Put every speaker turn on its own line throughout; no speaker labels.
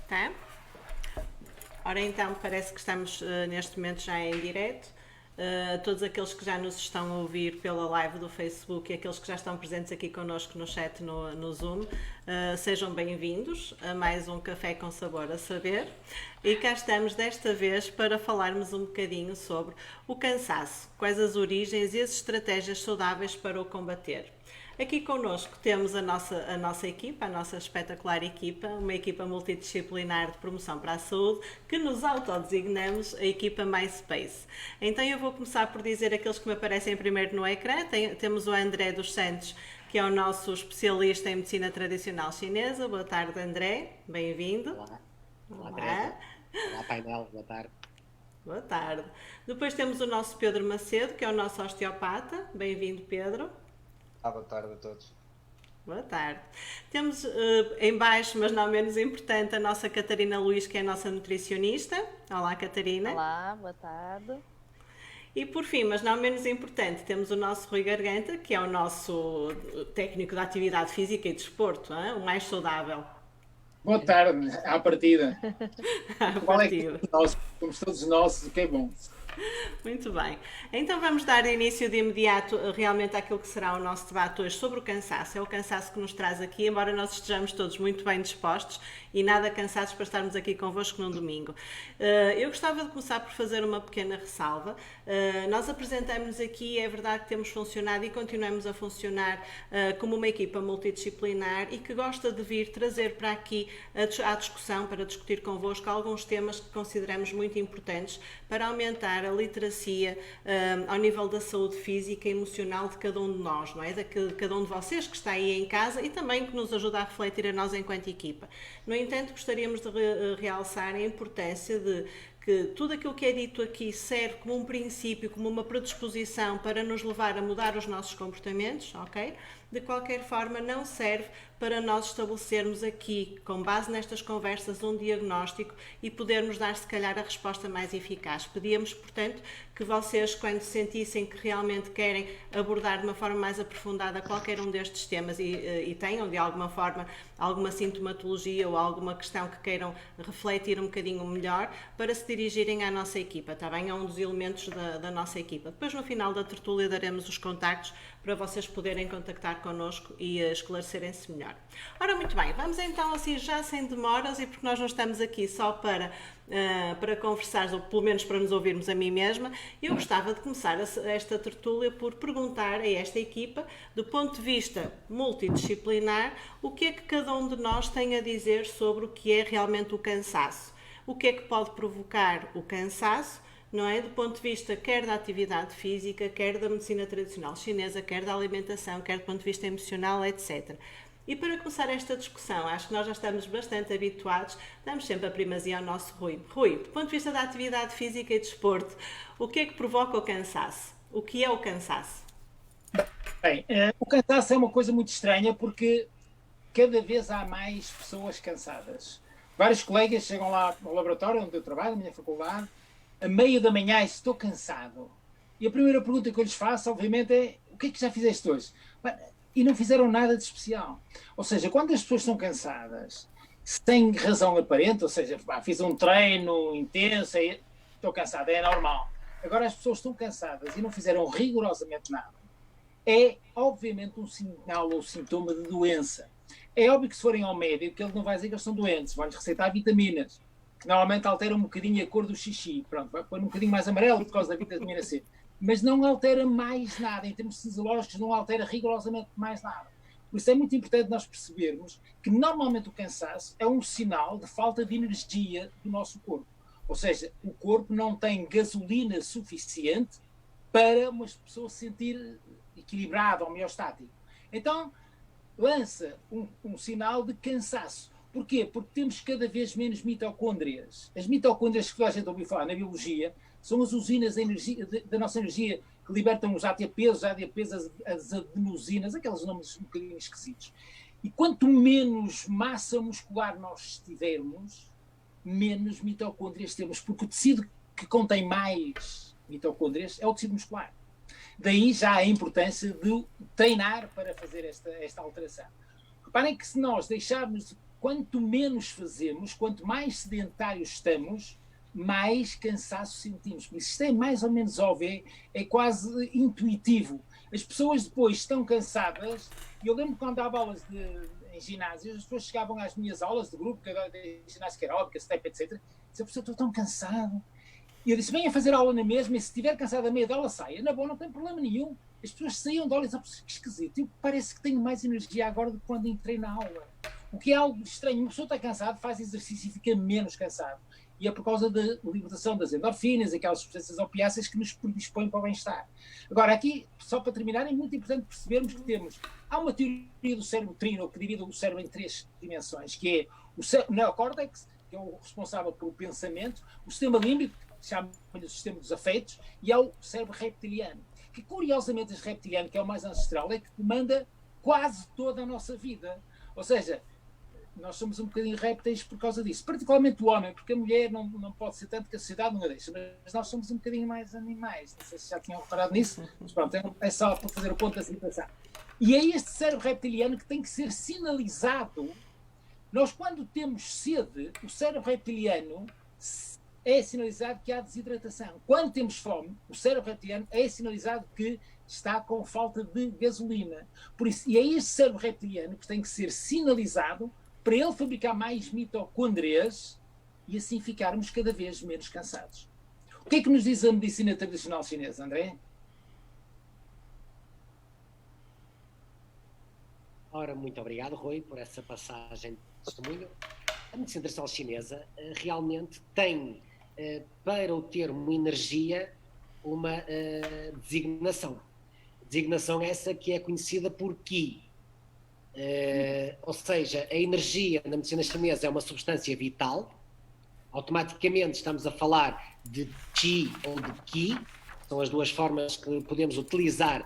Tá? Ora então, parece que estamos neste momento já em direto. Todos aqueles que já nos estão a ouvir pela live do Facebook e aqueles que já estão presentes aqui connosco no chat no Zoom, sejam bem-vindos a mais um Café com Sabor a Saber. E cá estamos desta vez para falarmos um bocadinho sobre o cansaço, quais as origens e as estratégias saudáveis para o combater. Aqui connosco temos a nossa equipa, a nossa espetacular equipa, uma equipa multidisciplinar de promoção para a saúde, que nos autodesignamos a equipa MySpace. Então eu vou começar por dizer aqueles que me aparecem primeiro no ecrã. Temos o André dos Santos, que é o nosso especialista em medicina tradicional chinesa. Boa tarde, André. Bem-vindo.
Olá, olá Teresa. Olá painel, boa tarde.
Boa tarde. Depois temos o nosso Pedro Macedo, que é o nosso osteopata. Bem-vindo, Pedro.
Boa tarde a todos.
Boa tarde. Temos em baixo, mas não menos importante, a nossa Catarina Luís, que é a nossa nutricionista. Olá, Catarina.
Olá, boa tarde.
E por fim, mas não menos importante, temos o nosso Rui Garganta, que é o nosso técnico de atividade física e desporto, o mais saudável.
Boa tarde, à partida.
À
Qual é
partida.
que é nós, somos todos nossos, o que é bom.
Muito bem. Então vamos dar início de imediato realmente àquilo que será o nosso debate hoje sobre o cansaço. É o cansaço que nos traz aqui, embora nós estejamos todos muito bem dispostos e nada cansados para estarmos aqui convosco num domingo. Eu gostava de começar por fazer uma pequena ressalva. Nós apresentamos-nos aqui, é verdade que temos funcionado e continuamos a funcionar como uma equipa multidisciplinar e que gosta de vir trazer para aqui à discussão, para discutir convosco alguns temas que consideramos muito importantes para aumentar a literacia ao nível da saúde física e emocional de cada um de nós, não é? De cada um de vocês que está aí em casa e também que nos ajuda a refletir a nós enquanto equipa. No entanto, gostaríamos de realçar a importância de que tudo aquilo que é dito aqui serve como um princípio, como uma predisposição para nos levar a mudar os nossos comportamentos, ok? De qualquer forma, não serve para nós estabelecermos aqui, com base nestas conversas, um diagnóstico e podermos dar, se calhar, a resposta mais eficaz. Pedíamos, portanto, que vocês, quando sentissem que realmente querem abordar de uma forma mais aprofundada qualquer um destes temas e tenham, de alguma forma, alguma sintomatologia ou alguma questão que queiram refletir um bocadinho melhor, para se dirigirem à nossa equipa, está bem? É um dos elementos da nossa equipa. Depois, no final da tertúlia, daremos os contactos para vocês poderem contactar connosco e esclarecerem-se melhor. Ora, muito bem, vamos então assim já sem demoras, e porque nós não estamos aqui só para conversar, ou pelo menos para nos ouvirmos a mim mesma, eu gostava de começar esta tertúlia por perguntar a esta equipa, do ponto de vista multidisciplinar, o que é que cada um de nós tem a dizer sobre o que é realmente o cansaço. O que é que pode provocar o cansaço, não é? Do ponto de vista quer da atividade física, quer da medicina tradicional chinesa, quer da alimentação, quer do ponto de vista emocional, etc. E para começar esta discussão, acho que nós já estamos bastante habituados, damos sempre a primazia ao nosso Rui. Rui, do ponto de vista da atividade física e desporto, o que é que provoca o cansaço? O que é o cansaço?
Bem, o cansaço é uma coisa muito estranha porque cada vez há mais pessoas cansadas. Vários colegas chegam lá ao laboratório onde eu trabalho, na minha faculdade, a meio da manhã, estou cansado. E a primeira pergunta que eu lhes faço, obviamente, é: o que é que já fizeste hoje? E não fizeram nada de especial. Ou seja, quando as pessoas estão cansadas, sem razão aparente, ou seja, fiz um treino intenso, estou cansado, é normal. Agora as pessoas estão cansadas e não fizeram rigorosamente nada. É, obviamente, um sinal ou sintoma de doença. É óbvio que se forem ao médico, ele não vai dizer que eles são doentes, vai-lhes receitar vitaminas, que normalmente alteram um bocadinho a cor do xixi. Pronto, vai pôr um bocadinho mais amarelo por causa da vitamina C. Mas não altera mais nada, em termos fisiológicos, não altera rigorosamente mais nada. Por isso é muito importante nós percebermos que normalmente o cansaço é um sinal de falta de energia do nosso corpo. Ou seja, o corpo não tem gasolina suficiente para uma pessoa se sentir equilibrada, homeostático. Então, lança um sinal de cansaço. Porquê? Porque temos cada vez menos mitocôndrias. As mitocôndrias que toda a gente ouviu falar na biologia são as usinas da nossa energia que libertam os ATPs, as adenosinas, aqueles nomes um bocadinho esquisitos. E quanto menos massa muscular nós tivermos, menos mitocôndrias temos, porque o tecido que contém mais mitocôndrias é o tecido muscular. Daí já a importância de treinar para fazer esta alteração. Reparem que se nós deixarmos quanto menos fazemos, quanto mais sedentários estamos, mais cansaço sentimos. Por isso, isto é mais ou menos óbvio, é quase intuitivo. As pessoas depois estão cansadas, e eu lembro quando dava aulas em ginásios, as pessoas chegavam às minhas aulas de grupo, de ginástica aeróbica, step, etc. Diziam, professor, estou tão cansado. E eu disse, venha fazer aula na mesma, e se estiver cansado a meia da aula, saia. Na boa, não tem problema nenhum. As pessoas saíam da aula e diziam, que esquisito, eu parece que tenho mais energia agora do que quando entrei na aula. O que é algo estranho. Uma pessoa está cansada, faz exercício e fica menos cansado. E é por causa da libertação das endorfinas, aquelas substâncias opiáceas que nos predispõem para o bem-estar. Agora, aqui, só para terminar, é muito importante percebermos que há uma teoria do cérebro trino, que divide o cérebro em 3 dimensões, que é o neocórtex, que é o responsável pelo pensamento, o sistema límbico, que chama-lhe o sistema dos afetos, e há o cérebro reptiliano, que curiosamente este reptiliano, que é o mais ancestral, é que comanda quase toda a nossa vida. Ou seja, nós somos um bocadinho répteis por causa disso, particularmente o homem, porque a mulher não pode ser tanto que a sociedade não a deixa, mas nós somos um bocadinho mais animais, não sei se já tinham reparado nisso, mas pronto, é só para fazer o ponto da situação. E é este cérebro reptiliano que tem que ser sinalizado. Nós, quando temos sede, o cérebro reptiliano é sinalizado que há desidratação. Quando temos fome, o cérebro reptiliano é sinalizado que está com falta de gasolina. Por isso, e é este cérebro reptiliano que tem que ser sinalizado para ele fabricar mais mitocôndrias e assim ficarmos cada vez menos cansados. O que é que nos diz a medicina tradicional chinesa, André?
Ora, muito obrigado, Rui, por essa passagem de testemunho. A medicina tradicional chinesa realmente tem, para o termo energia, uma designação. Designação essa que é conhecida por Qi. Ou seja, a energia na medicina chinesa é uma substância vital. Automaticamente estamos a falar de Qi ou de Qi, são as duas formas que podemos utilizar,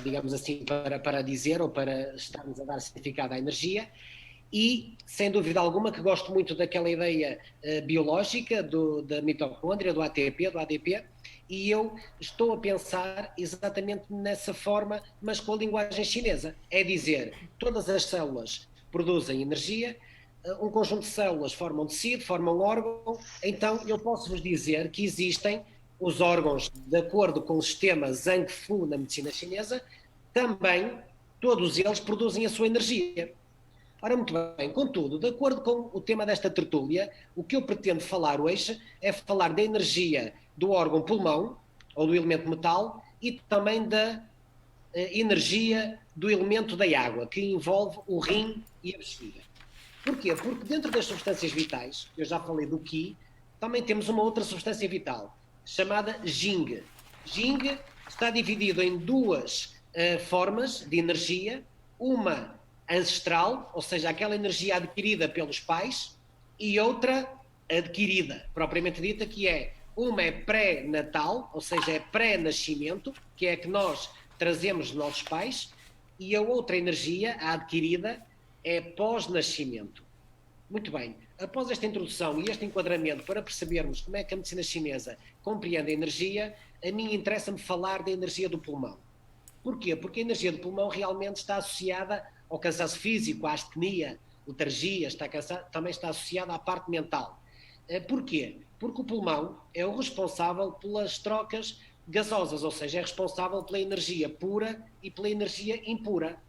digamos assim, para dizer ou para estarmos a dar significado à energia. E, sem dúvida alguma, que gosto muito daquela ideia biológica da mitocôndria, do ATP, do ADP, e eu estou a pensar exatamente nessa forma, mas com a linguagem chinesa. É dizer, todas as células produzem energia, um conjunto de células formam tecido, formam órgão, então eu posso vos dizer que existem os órgãos, de acordo com o sistema Zhang Fu na medicina chinesa, também todos eles produzem a sua energia. Ora, muito bem, contudo, de acordo com o tema desta tertúlia, o que eu pretendo falar hoje é falar da energia do órgão pulmão, ou do elemento metal, e também da energia do elemento da água, que envolve o rim e a bexiga. Porquê? Porque dentro das substâncias vitais, eu já falei do Qi, também temos uma outra substância vital, chamada Jing. Jing está dividido em duas formas de energia, uma ancestral, ou seja, aquela energia adquirida pelos pais, e outra adquirida, propriamente dita, que é uma é pré-natal, ou seja, é pré-nascimento, que é a que nós trazemos dos nossos pais, e a outra energia, a adquirida, é pós-nascimento. Muito bem, após esta introdução e este enquadramento, para percebermos como é que a medicina chinesa compreende a energia, a mim interessa-me falar da energia do pulmão. Porquê? Porque a energia do pulmão realmente está associada ao cansaço físico, à astenia, letargia, também está associada à parte mental. Porquê? Porque o pulmão é o responsável pelas trocas gasosas, ou seja, é responsável pela energia pura e pela energia impura.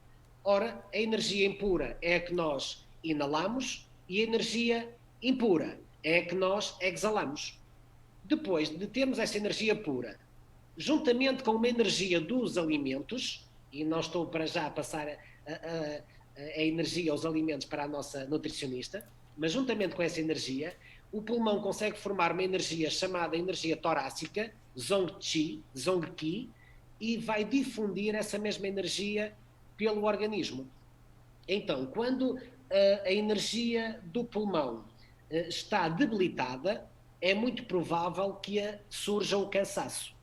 Ora, a energia impura é a que nós inalamos e a energia impura é a que nós exalamos. Depois de termos essa energia pura, juntamente com uma energia dos alimentos, e não estou para já a passar a energia aos alimentos para a nossa nutricionista, mas juntamente com essa energia, o pulmão consegue formar uma energia chamada energia torácica, Zongqi, e vai difundir essa mesma energia pelo organismo. Então, quando a energia do pulmão está debilitada, é muito provável que surja o cansaço.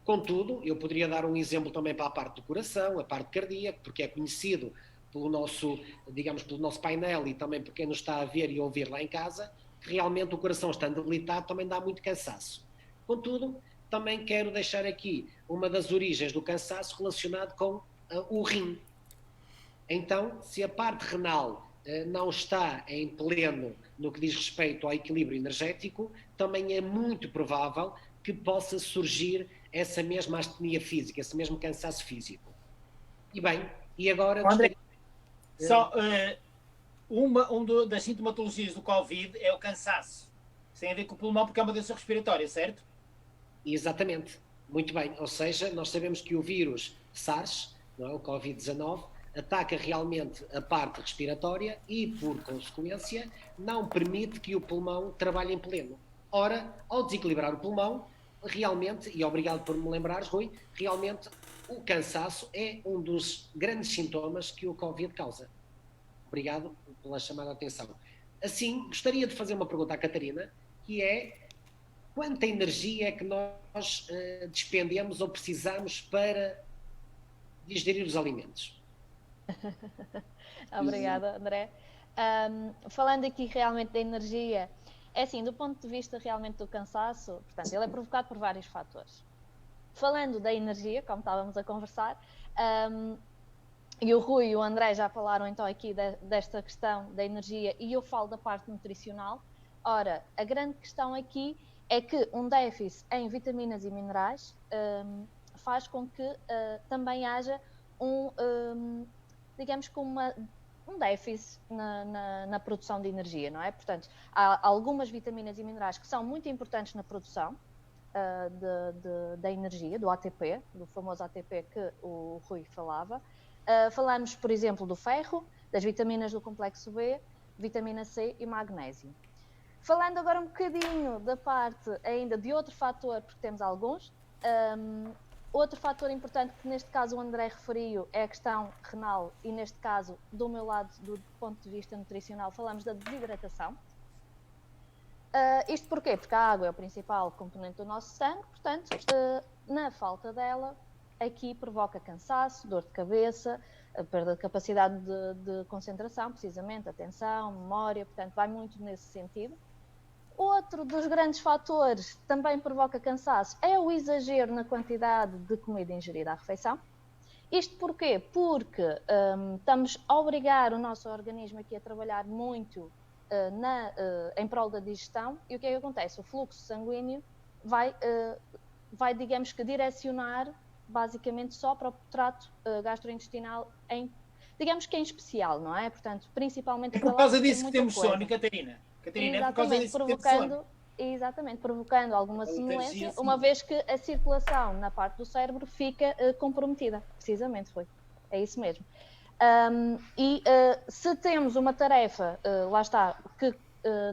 Contudo, eu poderia dar um exemplo também para a parte do coração, a parte cardíaca, porque é conhecido pelo nosso, digamos, pelo nosso painel e também por quem nos está a ver e ouvir lá em casa, que realmente o coração estando debilitado também dá muito cansaço. Contudo, também quero deixar aqui uma das origens do cansaço relacionado com o rim. Então, se a parte renal não está em pleno no que diz respeito ao equilíbrio energético, também é muito provável que possa surgir essa mesma astenia física, esse mesmo cansaço físico. E bem, e agora...
André, só das sintomatologias do Covid é o cansaço. Isso tem a ver com o pulmão porque é uma doença respiratória, certo?
Exatamente, muito bem. Ou seja, nós sabemos que o vírus SARS, não é, o Covid-19, ataca realmente a parte respiratória e, por consequência, não permite que o pulmão trabalhe em pleno. Ora, ao desequilibrar o pulmão, realmente, e obrigado por me lembrares, Rui, realmente o cansaço é um dos grandes sintomas que o Covid causa. Obrigado pela chamada de atenção. Assim, gostaria de fazer uma pergunta à Catarina, que é: quanta energia é que nós despendemos ou precisamos para digerir os alimentos?
Obrigada, André. Falando aqui realmente da energia, é assim, do ponto de vista realmente do cansaço, portanto, ele é provocado por vários fatores. Falando da energia, como estávamos a conversar, e o Rui e o André já falaram então aqui desta questão da energia, e eu falo da parte nutricional. Ora, a grande questão aqui é que um déficit em vitaminas e minerais faz com que também haja digamos que um déficit na produção de energia, não é? Portanto, há algumas vitaminas e minerais que são muito importantes na produção da energia, do ATP, do famoso ATP que o Rui falava. Falamos, por exemplo, do ferro, das vitaminas do complexo B, vitamina C e magnésio. Falando agora um bocadinho da parte ainda de outro fator, porque temos alguns, outro fator importante que neste caso o André referiu é a questão renal e neste caso, do meu lado, do ponto de vista nutricional, falamos da desidratação. Isto porquê? Porque a água é o principal componente do nosso sangue, portanto, na falta dela, aqui provoca cansaço, dor de cabeça, a perda de capacidade de concentração, precisamente, atenção, memória, portanto, vai muito nesse sentido. Outro dos grandes fatores que também provoca cansaço é o exagero na quantidade de comida ingerida à refeição. Isto porquê? Porque estamos a obrigar o nosso organismo aqui a trabalhar muito em prol da digestão, e o que é que acontece? O fluxo sanguíneo vai, digamos que, direcionar basicamente só para o trato gastrointestinal, digamos que em especial, não é? Portanto, principalmente...
É por causa disso que temos sono, Catarina. Catarina, é por causa disso que temos sono.
Exatamente, provocando alguma sonolência, uma vez que a circulação na parte do cérebro fica comprometida. Precisamente, foi. É isso mesmo. Se temos uma tarefa, lá está, que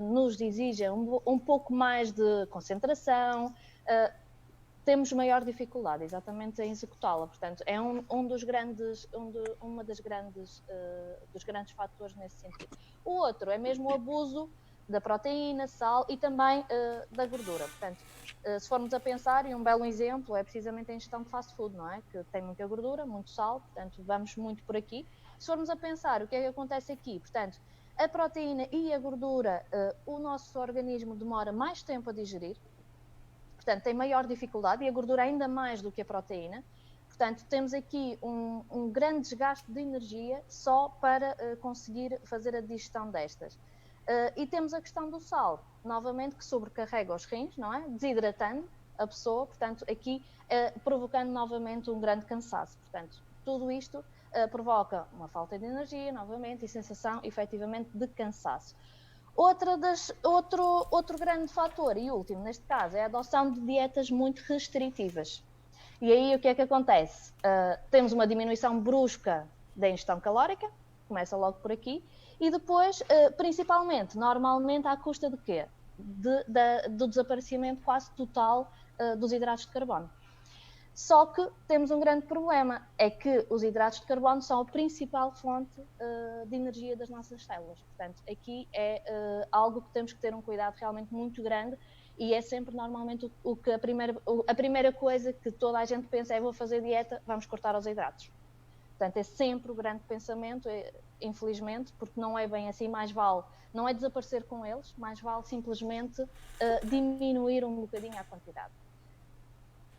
nos exige um pouco mais de concentração, temos maior dificuldade exatamente em executá-la. Portanto, é dos grandes fatores nesse sentido. O outro é mesmo o abuso da proteína, sal e também da gordura. Portanto, se formos a pensar, e um belo exemplo é precisamente a ingestão de fast food, não é? Que tem muita gordura, muito sal, portanto, vamos muito por aqui. Se formos a pensar, o que é que acontece aqui? Portanto, a proteína e a gordura, o nosso organismo demora mais tempo a digerir, portanto, tem maior dificuldade, e a gordura ainda mais do que a proteína. Portanto, temos aqui um grande desgaste de energia só para conseguir fazer a digestão destas. E temos a questão do sal, novamente, que sobrecarrega os rins, não é? Desidratando a pessoa, portanto, aqui provocando novamente um grande cansaço. Portanto, tudo isto provoca uma falta de energia, novamente, e sensação, efetivamente, de cansaço. Outro grande fator, e último neste caso, é a adoção de dietas muito restritivas. E aí o que é que acontece? Temos uma diminuição brusca da ingestão calórica, começa logo por aqui, e depois, principalmente, normalmente, à custa de quê? Do desaparecimento quase total dos hidratos de carbono. Só que temos um grande problema, é que os hidratos de carbono são a principal fonte de energia das nossas células. Portanto, aqui é algo que temos que ter um cuidado realmente muito grande, e é sempre normalmente a primeira coisa que toda a gente pensa é: vou fazer dieta, vamos cortar os hidratos. Portanto, é sempre o grande pensamento, infelizmente, porque não é bem assim, não é desaparecer com eles, mais vale simplesmente diminuir um bocadinho a quantidade.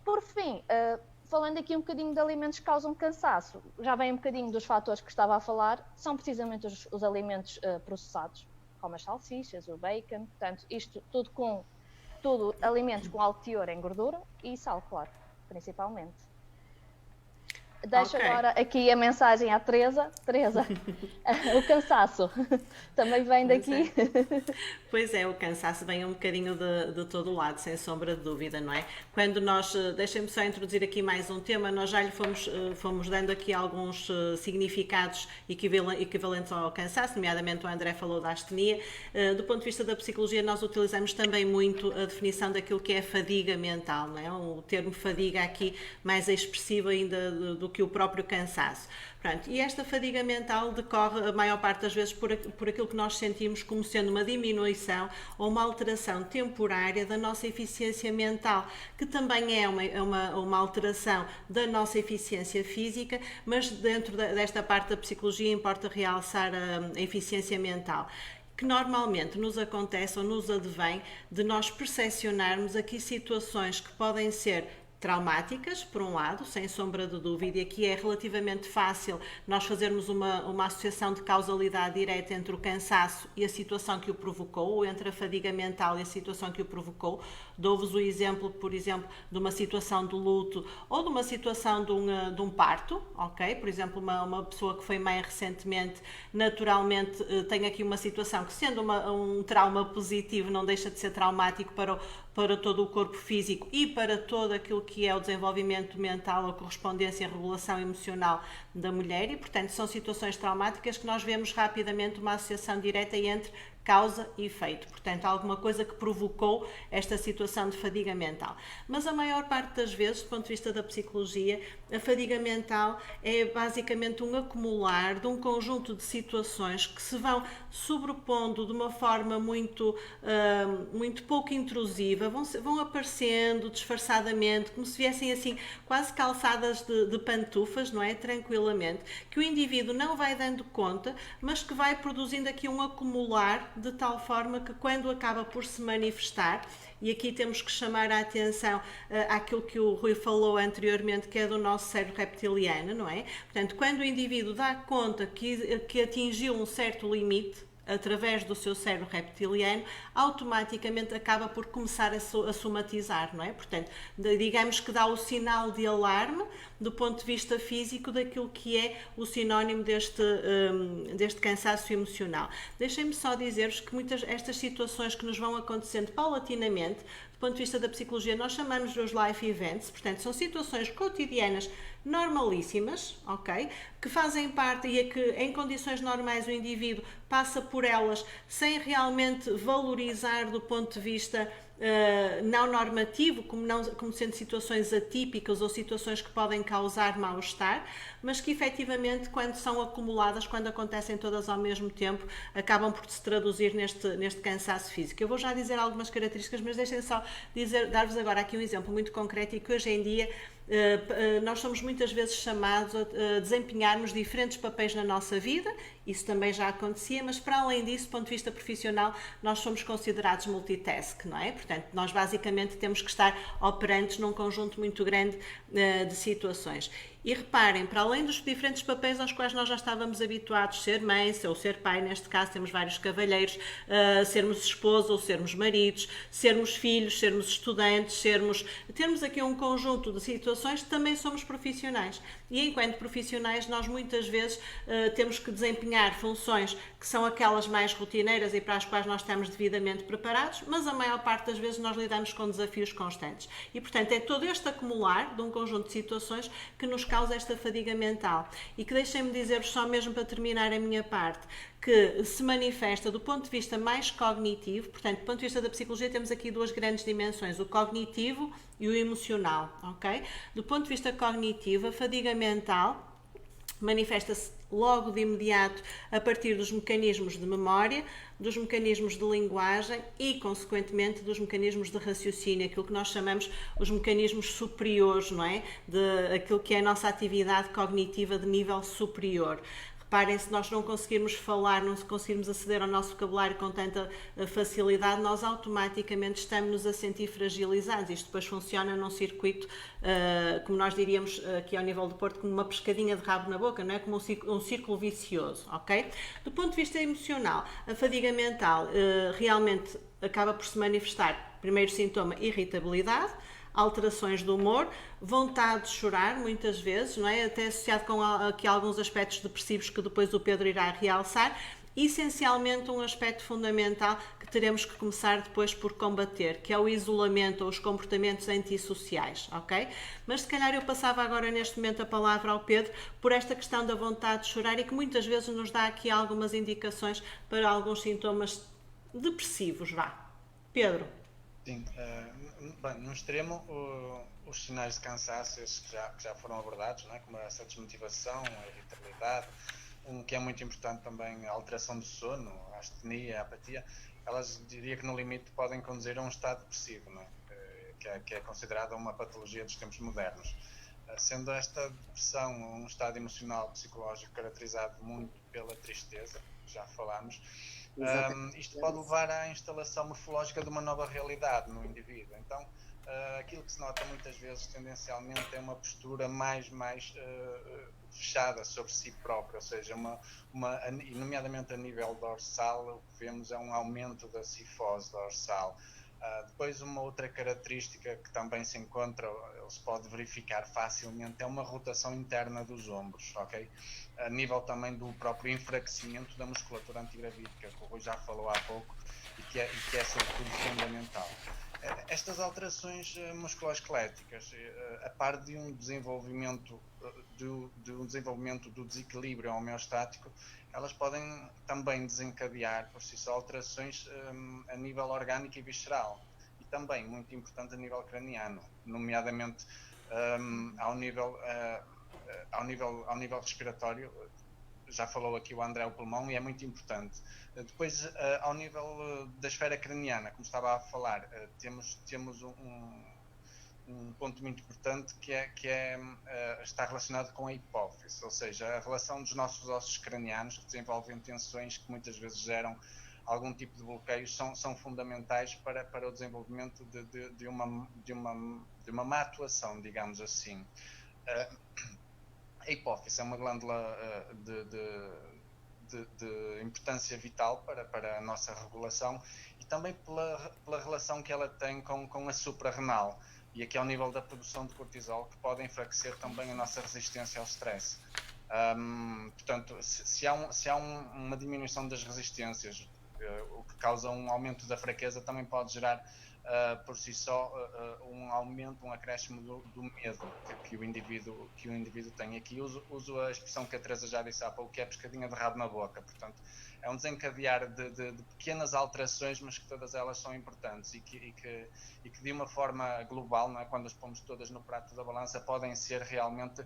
Por fim, falando aqui um bocadinho de alimentos que causam cansaço, já vem um bocadinho dos fatores que estava a falar, são precisamente os alimentos processados, como as salsichas, o bacon, portanto, isto tudo alimentos com alto teor em gordura e sal, claro, principalmente. Deixo agora aqui a mensagem à Teresa. Teresa, o cansaço também vem daqui.
Pois é, o cansaço vem um bocadinho de todo o lado, sem sombra de dúvida, não é? Quando nós, deixem-me só introduzir aqui mais um tema, nós já lhe fomos dando aqui alguns significados equivalentes ao cansaço, nomeadamente o André falou da astenia. Do ponto de vista da psicologia, nós utilizamos também muito a definição daquilo que é a fadiga mental, não é? O termo fadiga aqui mais expressivo ainda do que o próprio cansaço. Pronto, e esta fadiga mental decorre a maior parte das vezes por aquilo que nós sentimos como sendo uma diminuição ou uma alteração temporária da nossa eficiência mental, que também é uma alteração da nossa eficiência física, mas dentro desta parte da psicologia importa realçar a eficiência mental, que normalmente nos acontece ou nos advém de nós percepcionarmos aqui situações que podem ser traumáticas, por um lado, sem sombra de dúvida, e aqui é relativamente fácil nós fazermos uma associação de causalidade direta entre o cansaço e a situação que o provocou, ou entre a fadiga mental e a situação que o provocou. Dou-vos o exemplo, por exemplo, de uma situação de luto ou de uma situação de um parto, ok? Por exemplo, uma pessoa que foi mãe recentemente, naturalmente tem aqui uma situação que, sendo um trauma positivo, não deixa de ser traumático para todo o corpo físico e para todo aquilo que é o desenvolvimento mental, a correspondência e a regulação emocional da mulher, e portanto são situações traumáticas que nós vemos rapidamente uma associação direta entre causa e efeito, portanto alguma coisa que provocou esta situação de fadiga mental. Mas a maior parte das vezes, do ponto de vista da psicologia, a fadiga mental é basicamente um acumular de um conjunto de situações que se vão sobrepondo de uma forma muito pouco intrusiva, vão aparecendo disfarçadamente, como se viessem assim quase calçadas de pantufas, não é? Tranquilamente, que o indivíduo não vai dando conta, mas que vai produzindo aqui um acumular de tal forma que, quando acaba por se manifestar, e aqui temos que chamar a atenção àquilo que o Rui falou anteriormente, que é do nosso cérebro reptiliano, não é? Portanto, quando o indivíduo dá conta que atingiu um certo limite através do seu cérebro reptiliano, automaticamente acaba por começar a somatizar, não é? Portanto, digamos que dá o sinal de alarme do ponto de vista físico daquilo que é o sinónimo deste cansaço emocional. Deixem-me só dizer-vos que muitas estas situações que nos vão acontecendo paulatinamente, do ponto de vista da psicologia, nós chamamos de os life events, portanto, são situações cotidianas normalíssimas, ok? Que fazem parte e que em condições normais o indivíduo passa por elas sem realmente valorizar do ponto de vista não normativo, como sendo situações atípicas ou situações que podem causar mal-estar, mas que efetivamente, quando são acumuladas, quando acontecem todas ao mesmo tempo, acabam por se traduzir neste cansaço físico. Eu vou já dizer algumas características, mas deixem só dar-vos agora aqui um exemplo muito concreto e que hoje em dia nós somos muitas vezes chamados a desempenharmos diferentes papéis na nossa vida. Isso também já acontecia, mas para além disso, do ponto de vista profissional, nós somos considerados multitask, não é? Portanto, nós basicamente temos que estar operantes num conjunto muito grande de situações. E reparem, para além dos diferentes papéis aos quais nós já estávamos habituados, ser mãe ou ser pai, neste caso temos vários cavalheiros, sermos esposa ou sermos maridos, sermos filhos, sermos estudantes, termos aqui um conjunto de situações, também somos profissionais. E enquanto profissionais, nós muitas vezes temos que desempenhar funções que são aquelas mais rotineiras e para as quais nós estamos devidamente preparados, mas a maior parte das vezes nós lidamos com desafios constantes. E, portanto, é todo este acumular de um conjunto de situações que nos causa esta fadiga mental. E que deixem-me dizer-vos, só mesmo para terminar a minha parte, que se manifesta do ponto de vista mais cognitivo. Portanto, do ponto de vista da psicologia, temos aqui duas grandes dimensões, o cognitivo e o emocional, ok? Do ponto de vista cognitivo, a fadiga mental manifesta-se logo de imediato a partir dos mecanismos de memória, dos mecanismos de linguagem e, consequentemente, dos mecanismos de raciocínio, aquilo que nós chamamos os mecanismos superiores, não é? De aquilo que é a nossa atividade cognitiva de nível superior. Reparem, se nós não conseguirmos falar, não conseguirmos aceder ao nosso vocabulário com tanta facilidade, nós automaticamente estamos-nos a sentir fragilizados. Isto depois funciona num circuito, como nós diríamos aqui ao nível do Porto, como uma pescadinha de rabo na boca, não é? Como um círculo vicioso, ok? Do ponto de vista emocional, a fadiga mental realmente acaba por se manifestar, primeiro sintoma, irritabilidade, alterações do humor, vontade de chorar, muitas vezes, não é? Até associado com aqui alguns aspectos depressivos que depois o Pedro irá realçar. Essencialmente um aspecto fundamental que teremos que começar depois por combater, que é o isolamento ou os comportamentos antissociais, ok? Mas se calhar eu passava agora neste momento a palavra ao Pedro por esta questão da vontade de chorar e que muitas vezes nos dá aqui algumas indicações para alguns sintomas depressivos, vá. Pedro.
Sim, bem, no extremo, os sinais de cansaço, esses que já foram abordados, não é? Como essa desmotivação, a irritabilidade, que é muito importante também, a alteração do sono, a astenia, a apatia, elas diria que no limite podem conduzir a um estado depressivo, não é? Que é considerada uma patologia dos tempos modernos. Sendo esta depressão um estado emocional psicológico caracterizado muito pela tristeza, já falámos, isto pode levar à instalação morfológica de uma nova realidade no indivíduo. Então, aquilo que se nota muitas vezes tendencialmente é uma postura mais fechada sobre si própria, ou seja, nomeadamente a nível dorsal, o que vemos é um aumento da cifose dorsal. Depois, uma outra característica que também se encontra, ou se pode verificar facilmente, é uma rotação interna dos ombros, ok? A nível também do próprio enfraquecimento da musculatura antigravídica, que o Rui já falou há pouco, e que é sobretudo fundamental. Estas alterações musculoesqueléticas, a par de um desenvolvimento do desequilíbrio homeostático, elas podem também desencadear por si só alterações a nível orgânico e visceral, e também, muito importante, a nível craniano, nomeadamente ao nível respiratório. Já falou aqui o André, o pulmão, e é muito importante. Depois, ao nível da esfera craniana, como estava a falar, temos um ponto muito importante que está relacionado com a hipófise, ou seja, a relação dos nossos ossos cranianos que desenvolvem tensões que muitas vezes geram algum tipo de bloqueios, são fundamentais para o desenvolvimento de uma má atuação, digamos assim. A hipófise é uma glândula de importância vital para a nossa regulação e também pela relação que ela tem com a suprarrenal, e aqui ao nível da produção de cortisol, que pode enfraquecer também a nossa resistência ao stress. Portanto, se há uma diminuição das resistências, o que causa um aumento da fraqueza, também pode gerar por si só um aumento, um acréscimo do medo que o indivíduo tem. Aqui uso a expressão que a Teresa já disse há pouco, que é a pescadinha de rabo na boca. Portanto, é um desencadear de pequenas alterações, mas que todas elas são importantes e que de uma forma global, não é? Quando as pomos todas no prato da balança, podem ser realmente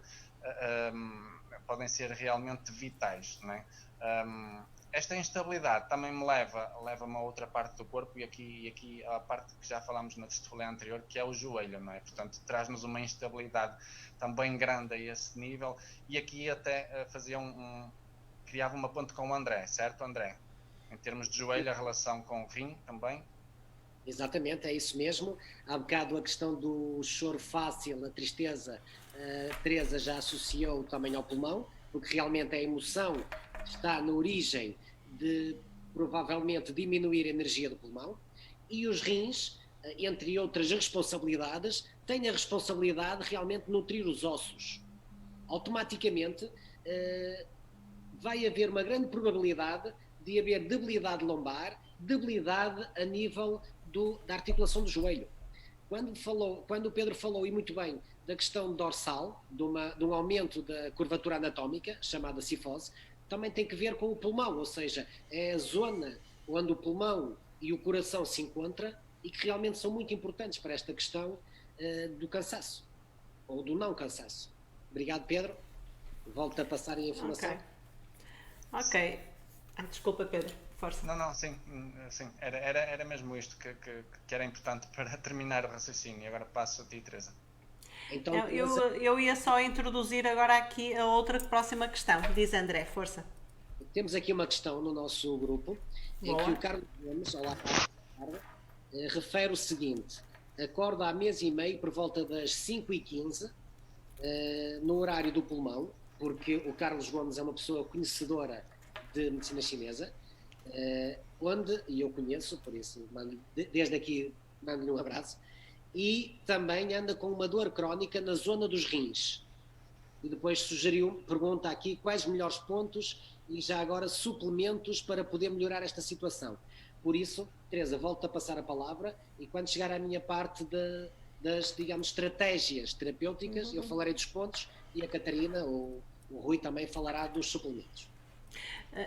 vitais, não é? Esta instabilidade também me leva-me a outra parte do corpo, e aqui a parte que já falámos na tertúlia anterior, que é o joelho, não é? Portanto, traz-nos uma instabilidade também grande a esse nível, e aqui até criava uma ponte com o André, certo, André? Em termos de joelho, a relação com o rim também?
Exatamente, é isso mesmo. Há bocado a questão do choro fácil, a tristeza, a Teresa já associou também ao pulmão, porque realmente a emoção está na origem de provavelmente diminuir a energia do pulmão, e os rins, entre outras responsabilidades, têm a responsabilidade de realmente nutrir os ossos. Automaticamente vai haver uma grande probabilidade de haver debilidade lombar, debilidade a nível da articulação do joelho. Quando o Pedro falou, e muito bem, da questão dorsal, de um aumento da curvatura anatómica, chamada cifose, também tem que ver com o pulmão, ou seja, é a zona onde o pulmão e o coração se encontram e que realmente são muito importantes para esta questão do cansaço, ou do não cansaço. Obrigado, Pedro. Volto a passar a informação.
Ok. Desculpa, Pedro. Força.
Não, sim. Era mesmo isto que era importante para terminar o raciocínio. Agora passo a ti, Teresa.
Então,
Eu ia só introduzir agora aqui a outra próxima questão. Diz André, força.
temos aqui uma questão no nosso grupo, em
Boa.
que o Carlos Gomes, olá, Carlos, refere o seguinte: acordo há mês e meio por volta das 5h15, no horário do pulmão, porque o Carlos Gomes é uma pessoa conhecedora de medicina chinesa, e eu conheço, por isso desde aqui mando-lhe um abraço, e também anda com uma dor crónica na zona dos rins. E depois sugeriu, pergunta aqui quais melhores pontos e já agora suplementos para poder melhorar esta situação. Por isso, Teresa, volto a passar a palavra e quando chegar à minha parte das, digamos, estratégias terapêuticas, eu falarei dos pontos e a Catarina ou o Rui também falará dos suplementos.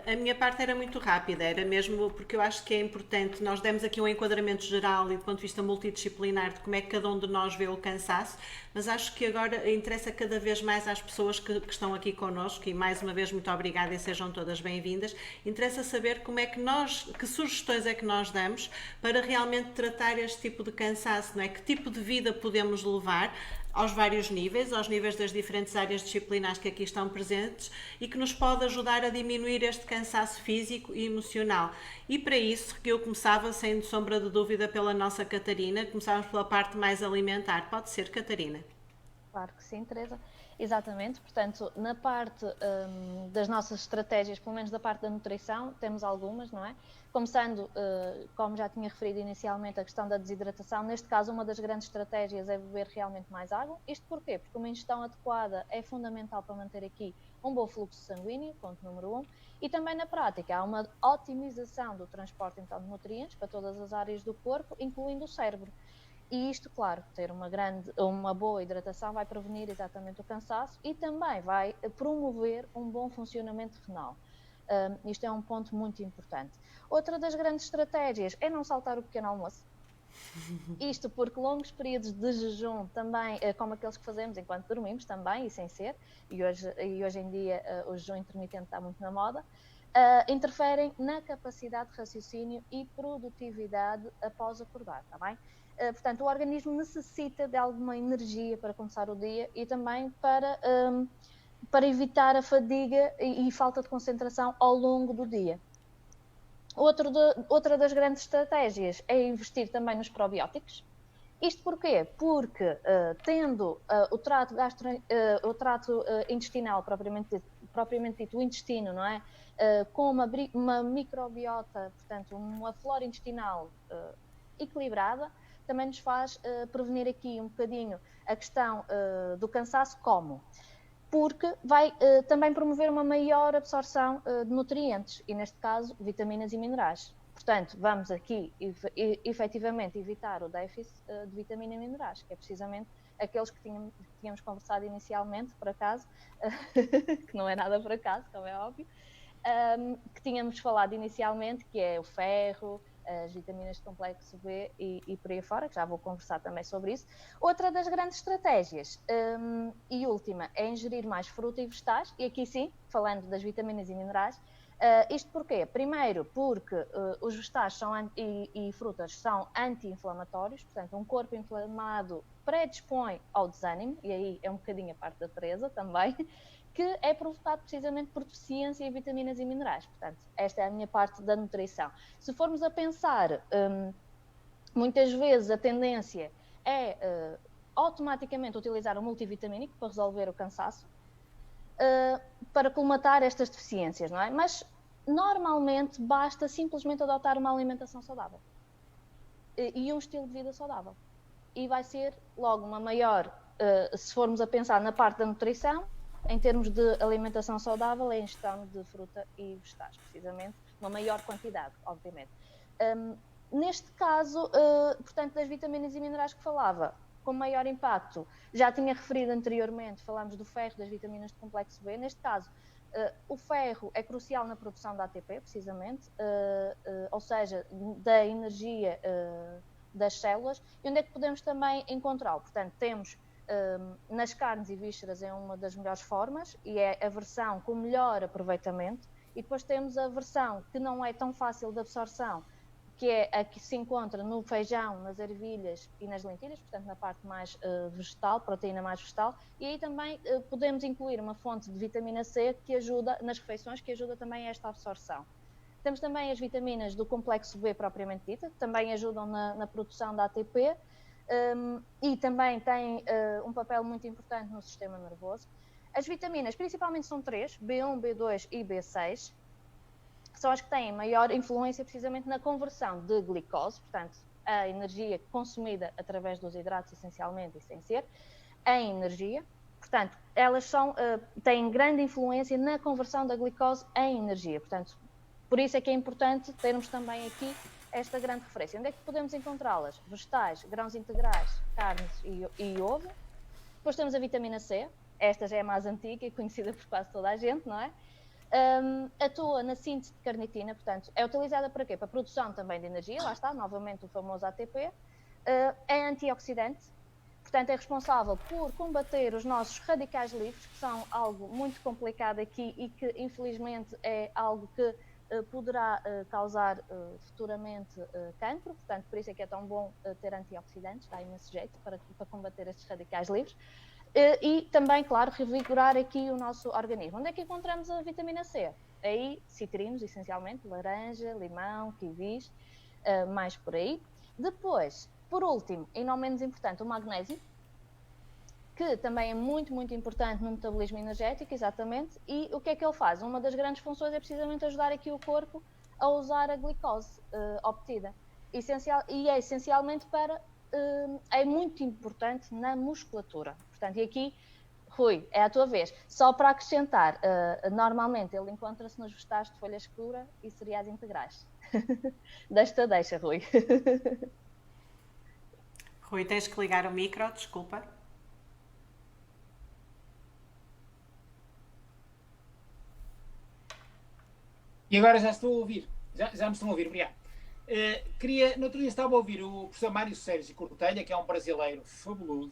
A minha parte era muito rápida, era mesmo porque eu acho que é importante, nós demos aqui um enquadramento geral e do ponto de vista multidisciplinar de como é que cada um de nós vê o cansaço, mas acho que agora interessa cada vez mais às pessoas que estão aqui connosco e mais uma vez muito obrigada e sejam todas bem-vindas, interessa saber como é que que sugestões é que nós damos para realmente tratar este tipo de cansaço, não é? Que tipo de vida podemos levar aos vários níveis, aos níveis das diferentes áreas disciplinares que aqui estão presentes e que nos pode ajudar a diminuir este cansaço físico e emocional. E para isso que eu começava, sem sombra de dúvida, pela nossa Catarina, começávamos pela parte mais alimentar. Pode ser, Catarina?
Claro que sim, Teresa. Exatamente, portanto, na parte das nossas estratégias, pelo menos da parte da nutrição, temos algumas, não é? Começando, como já tinha referido inicialmente, a questão da desidratação. Neste caso, uma das grandes estratégias é beber realmente mais água. Isto porquê? Porque uma ingestão adequada é fundamental para manter aqui um bom fluxo sanguíneo, ponto número 1. E também na prática, há uma otimização do transporte então, de nutrientes para todas as áreas do corpo, incluindo o cérebro. E isto, claro, ter uma boa hidratação vai prevenir exatamente o cansaço e também vai promover um bom funcionamento renal. Isto é um ponto muito importante. Outra das grandes estratégias é não saltar o pequeno almoço. Isto porque longos períodos de jejum também, como aqueles que fazemos enquanto dormimos também, e sem ser, e hoje em dia o jejum intermitente está muito na moda, interferem na capacidade de raciocínio e produtividade após acordar, está bem? Portanto, o organismo necessita de alguma energia para começar o dia e também para evitar a fadiga e falta de concentração ao longo do dia. Outra das grandes estratégias é investir também nos probióticos. Isto porquê? Porque tendo o trato intestinal propriamente dito, o intestino, não é? Com uma microbiota, portanto, uma flora intestinal equilibrada, também nos faz prevenir aqui um bocadinho a questão do cansaço, como? Porque vai também promover uma maior absorção de nutrientes, e neste caso, vitaminas e minerais. Portanto, vamos aqui efetivamente evitar o déficit de vitamina e minerais, que é precisamente aqueles que tínhamos conversado inicialmente, por acaso, que não é nada por acaso, como é óbvio, que tínhamos falado inicialmente, que é o ferro, as vitaminas de complexo B e por aí fora, que já vou conversar também sobre isso. Outra das grandes estratégias, e última, é ingerir mais fruta e vegetais, e aqui sim, falando das vitaminas e minerais. Isto porquê? Primeiro, porque os vegetais e frutas são anti-inflamatórios, portanto, um corpo inflamado predispõe ao desânimo, e aí é um bocadinho a parte da Teresa também, que é provocado precisamente por deficiência em vitaminas e minerais. Portanto, esta é a minha parte da nutrição. Se formos a pensar, muitas vezes a tendência é automaticamente utilizar o multivitamínico para resolver o cansaço, para colmatar estas deficiências, não é? Mas, normalmente, basta simplesmente adotar uma alimentação saudável e um estilo de vida saudável. E vai ser logo uma maior, se formos a pensar na parte da nutrição, em termos de alimentação saudável, é a ingestão de fruta e vegetais, precisamente, uma maior quantidade, obviamente. Neste caso, portanto, das vitaminas e minerais que falava, com maior impacto, já tinha referido anteriormente, falámos do ferro, das vitaminas de complexo B. Neste caso, o ferro é crucial na produção da ATP, precisamente, ou seja, da energia das células. E onde é que podemos também encontrá-lo? Portanto, temos nas carnes e vísceras é uma das melhores formas e é a versão com melhor aproveitamento, e depois temos a versão que não é tão fácil de absorção, que é a que se encontra no feijão, nas ervilhas e nas lentilhas, portanto na parte mais vegetal, proteína mais vegetal, e aí também podemos incluir uma fonte de vitamina C que ajuda nas refeições, que ajuda também a esta absorção. Temos também as vitaminas do complexo B propriamente dita, que também ajudam na produção da ATP, e também têm um papel muito importante no sistema nervoso. As vitaminas, principalmente são 3, B1, B2 e B6, que são as que têm maior influência precisamente na conversão de glicose, portanto, a energia consumida através dos hidratos, essencialmente e sem ser, em energia. Portanto, elas têm grande influência na conversão da glicose em energia. Portanto, por isso é que é importante termos também aqui esta grande referência. Onde é que podemos encontrá-las? Vegetais, grãos integrais, carnes e ovo. Depois temos a vitamina C. Esta já é mais antiga e conhecida por quase toda a gente, não é? Atua na síntese de carnitina, portanto, é utilizada para quê? Para a produção também de energia, lá está, novamente o famoso ATP, é antioxidante, portanto é responsável por combater os nossos radicais livres, que são algo muito complicado aqui e que infelizmente é algo que poderá causar futuramente cancro, portanto por isso é que é tão bom ter antioxidantes, dá imenso jeito para combater estes radicais livres. E também, claro, revigorar aqui o nosso organismo. Onde é que encontramos a vitamina C? Aí, citrinos, essencialmente, laranja, limão, kiwis, mais por aí. Depois, por último, e não menos importante, o magnésio, que também é muito, muito importante no metabolismo energético, exatamente. E o que é que ele faz? Uma das grandes funções é precisamente ajudar aqui o corpo a usar a glicose obtida. E é essencialmente é muito importante na musculatura. Portanto, e aqui, Rui, é a tua vez. Só para acrescentar, normalmente ele encontra-se nos vegetais de folha escura e cereais integrais. Deixa, Rui.
Rui, tens que ligar o micro, desculpa.
E agora já estou a ouvir. Já me estão a ouvir, obrigado. No outro dia estava a ouvir o professor Mário Sérgio Cortelha, que é um brasileiro fabuloso,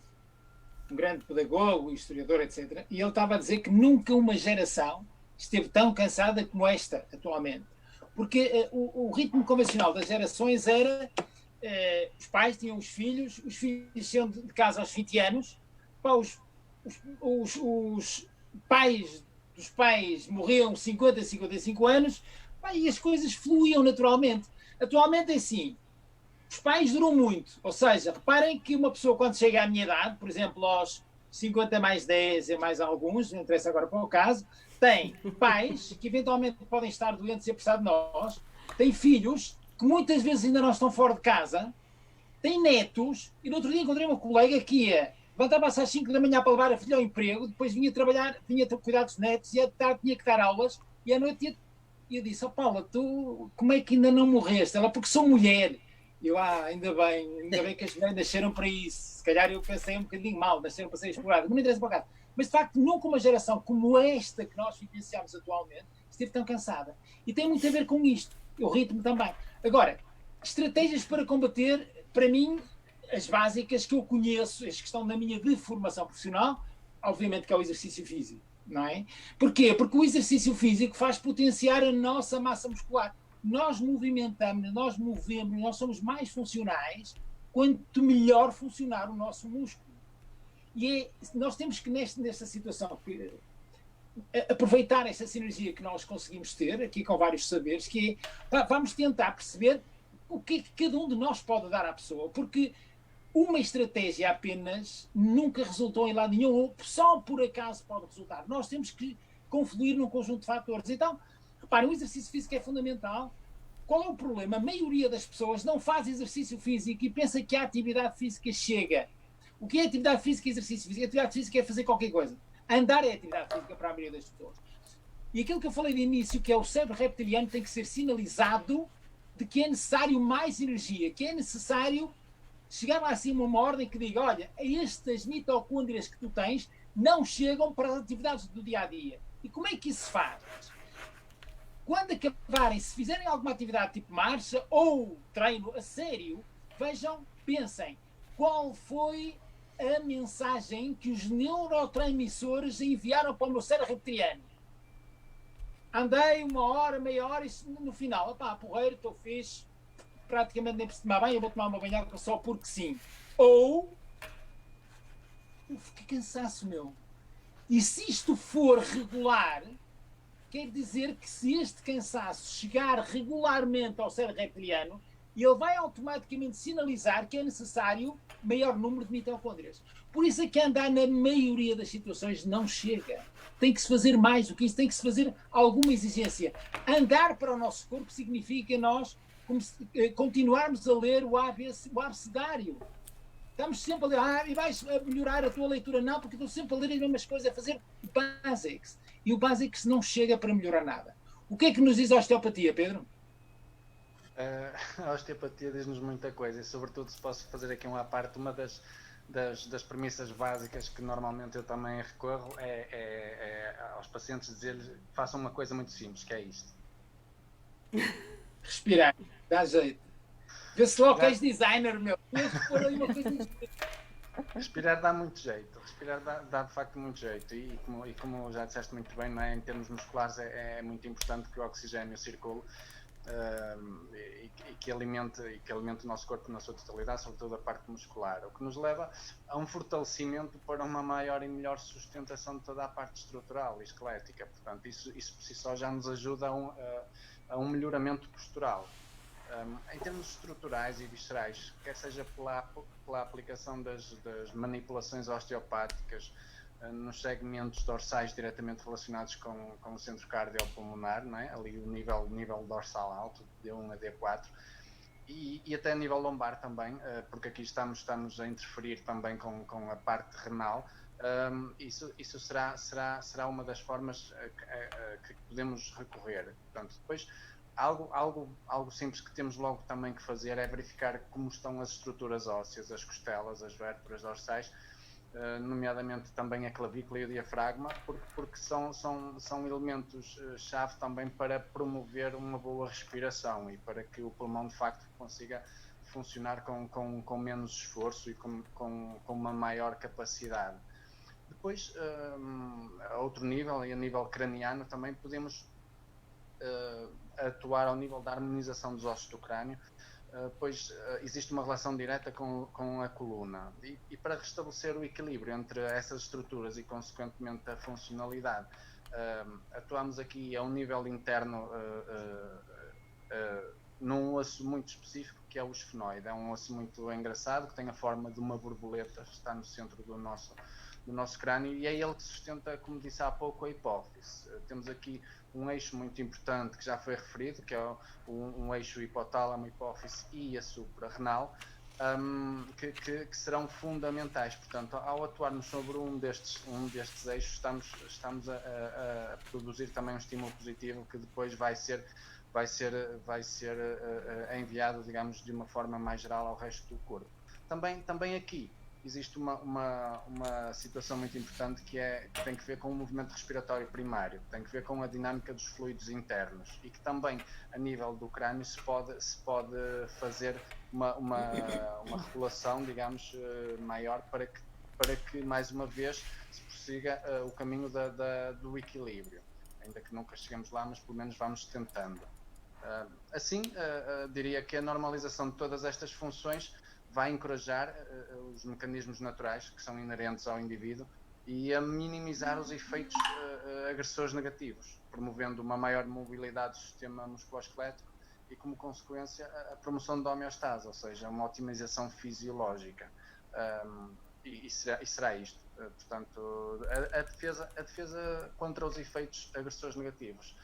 um grande pedagogo, historiador, etc. E ele estava a dizer que nunca uma geração esteve tão cansada como esta, atualmente. Porque o ritmo convencional das gerações era os pais tinham os filhos saíam de casa aos 20 anos, os pais dos pais morriam 50, 55 anos, e as coisas fluíam naturalmente. Atualmente é assim, os pais duram muito, ou seja, reparem que uma pessoa quando chega à minha idade, por exemplo, aos 50 mais 10 e mais alguns, não interessa agora para o caso, tem pais que eventualmente podem estar doentes e a precisar de nós, tem filhos que muitas vezes ainda não estão fora de casa, tem netos, e no outro dia encontrei uma colega que levantava-se às 5 da manhã para levar a filha ao emprego, depois vinha trabalhar, vinha cuidar dos netos, e à tarde tinha que dar aulas, e à noite e eu disse, Paula, tu como é que ainda não morreste? Ela, porque sou mulher. Eu, ainda bem que as mulheres nasceram para isso. Se calhar eu pensei um bocadinho mal, nasceram para ser exploradas. Não me interessa para cá. Mas, de facto, nunca uma geração como esta que nós vivenciamos atualmente esteve tão cansada. E tem muito a ver com isto. O ritmo também. Agora, estratégias para combater, para mim, as básicas que eu conheço, as que estão na minha de formação profissional, obviamente que é o exercício físico. Não é? Porquê? Porque o exercício físico faz potenciar a nossa massa muscular. Nós movimentamos, nós movemos, nós somos mais funcionais quanto melhor funcionar o nosso músculo. E nós temos que, nesta situação, aproveitar essa sinergia que nós conseguimos ter, aqui com vários saberes, que vamos tentar perceber o que é que cada um de nós pode dar à pessoa, porque uma estratégia apenas nunca resultou em lado nenhum, ou só por acaso pode resultar. Nós temos que confluir num conjunto de fatores. Então, reparem, o exercício físico é fundamental. Qual é o problema? A maioria das pessoas não faz exercício físico e pensa que a atividade física chega. O que é atividade física e exercício físico? A atividade física é fazer qualquer coisa. Andar é atividade física para a maioria das pessoas. E aquilo que eu falei de início, que é o cérebro reptiliano, tem que ser sinalizado de que é necessário mais energia, que é necessário chegar lá acima uma ordem que diga, olha, estas mitocôndrias que tu tens não chegam para as atividades do dia-a-dia. E como é que isso se faz? Quando acabarem, se fizerem alguma atividade tipo marcha ou treino a sério, vejam, pensem, qual foi a mensagem que os neurotransmissores enviaram para o meu cérebro reptiliano? Andei 1 hora, meia hora e no final, porreiro, estou fixe, praticamente nem preciso tomar banho, eu vou tomar uma banhada só porque sim. Ou, que cansaço, meu. E se isto for regular, quer dizer que se este cansaço chegar regularmente ao cérebro reptiliano, ele vai automaticamente sinalizar que é necessário maior número de mitocôndrias. Por isso é que andar na maioria das situações não chega. Tem que se fazer mais do que isso, tem que se fazer alguma exigência. Andar para o nosso corpo significa nós continuarmos a ler o abecedário. Estamos sempre a ler, e vais melhorar a tua leitura? Não, porque estou sempre a ler as mesmas coisas, a fazer basics. E o basics não chega para melhorar nada. O que é que nos diz a osteopatia, Pedro?
A osteopatia diz-nos muita coisa, e sobretudo, se posso fazer aqui uma parte, uma das premissas básicas que normalmente eu também recorro é aos pacientes dizer-lhes: façam uma coisa muito simples, que é isto.
Respirar, dá jeito. Vê-se logo que és designer, meu.
Respirar dá muito jeito. Respirar dá de facto muito jeito. E como já disseste muito bem, não é? Em termos musculares é muito importante que o oxigênio circule e que alimente o nosso corpo na sua totalidade, sobretudo a parte muscular. O que nos leva a um fortalecimento para uma maior e melhor sustentação de toda a parte estrutural e esquelética. Portanto, isso por si só já nos ajuda a um melhoramento postural. Em termos estruturais e viscerais, quer seja pela aplicação das manipulações osteopáticas nos segmentos dorsais diretamente relacionados com o centro cardiopulmonar, não é? Ali o nível dorsal alto, D1 a D4, e até a nível lombar também, porque aqui estamos a interferir também com a parte renal. Isso será uma das formas que podemos recorrer. Portanto, depois, algo simples que temos logo também que fazer é verificar como estão as estruturas ósseas, as costelas, as vértebras dorsais, nomeadamente também a clavícula e o diafragma, porque são elementos-chave também para promover uma boa respiração e para que o pulmão de facto consiga funcionar com menos esforço e com uma maior capacidade. Depois, a outro nível, e a nível craniano, também podemos atuar ao nível da harmonização dos ossos do crânio, pois existe uma relação direta com a coluna. E para restabelecer o equilíbrio entre essas estruturas e, consequentemente, a funcionalidade, atuamos aqui a um nível interno num osso muito específico, que é o esfenoide. É um osso muito engraçado, que tem a forma de uma borboleta, está no centro do nosso crânio, e é ele que sustenta, como disse há pouco, a hipófise. Temos aqui um eixo muito importante que já foi referido, que é um eixo hipotálamo, hipófise e a suprarrenal, que serão fundamentais. Portanto, ao atuarmos sobre um destes eixos, estamos a produzir também um estímulo positivo que depois vai ser enviado, digamos, de uma forma mais geral ao resto do corpo. Também aqui existe uma situação muito importante que tem que ver com o movimento respiratório primário, tem que ver com a dinâmica dos fluidos internos, e que também a nível do crânio se pode fazer uma regulação, digamos, maior para que mais uma vez se prossiga o caminho do equilíbrio, ainda que nunca chegamos lá, mas pelo menos vamos tentando. Assim, diria que a normalização de todas estas funções vai encorajar os mecanismos naturais que são inerentes ao indivíduo e a minimizar os efeitos agressores negativos, promovendo uma maior mobilidade do sistema musculoesquelético e, como consequência, a promoção da homeostase, ou seja, uma otimização fisiológica. E será isto. Portanto, a defesa contra os efeitos agressores negativos.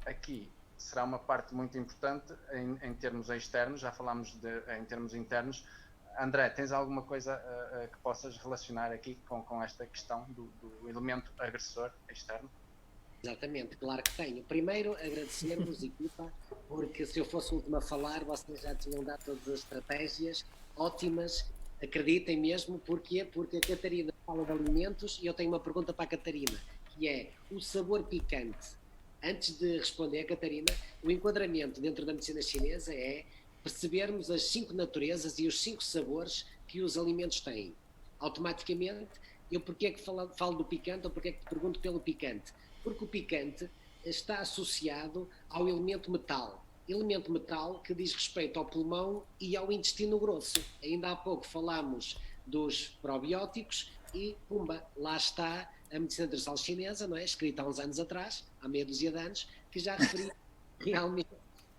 Aqui será uma parte muito importante em termos externos, já falámos em termos internos. André, tens alguma coisa que possas relacionar aqui com esta questão do elemento agressor externo?
Exatamente, claro que tenho. Primeiro, agradecer-vos, equipa, porque se eu fosse o último a falar, vocês já tinham dado todas as estratégias ótimas, acreditem mesmo. Porquê? Porque a Catarina fala de alimentos e eu tenho uma pergunta para a Catarina, que é o sabor picante. Antes de responder a Catarina, o enquadramento dentro da medicina chinesa é percebermos as 5 naturezas e os 5 sabores que os alimentos têm. Automaticamente, eu porque é que falo do picante ou porque é que te pergunto pelo picante? Porque o picante está associado ao elemento metal. elemento metal que diz respeito ao pulmão e ao intestino grosso. Ainda há pouco falámos dos probióticos e, pumba, lá está a medicina tradicional chinesa, não é? Escrita há uns anos atrás, há meia dúzia de anos, que já referia realmente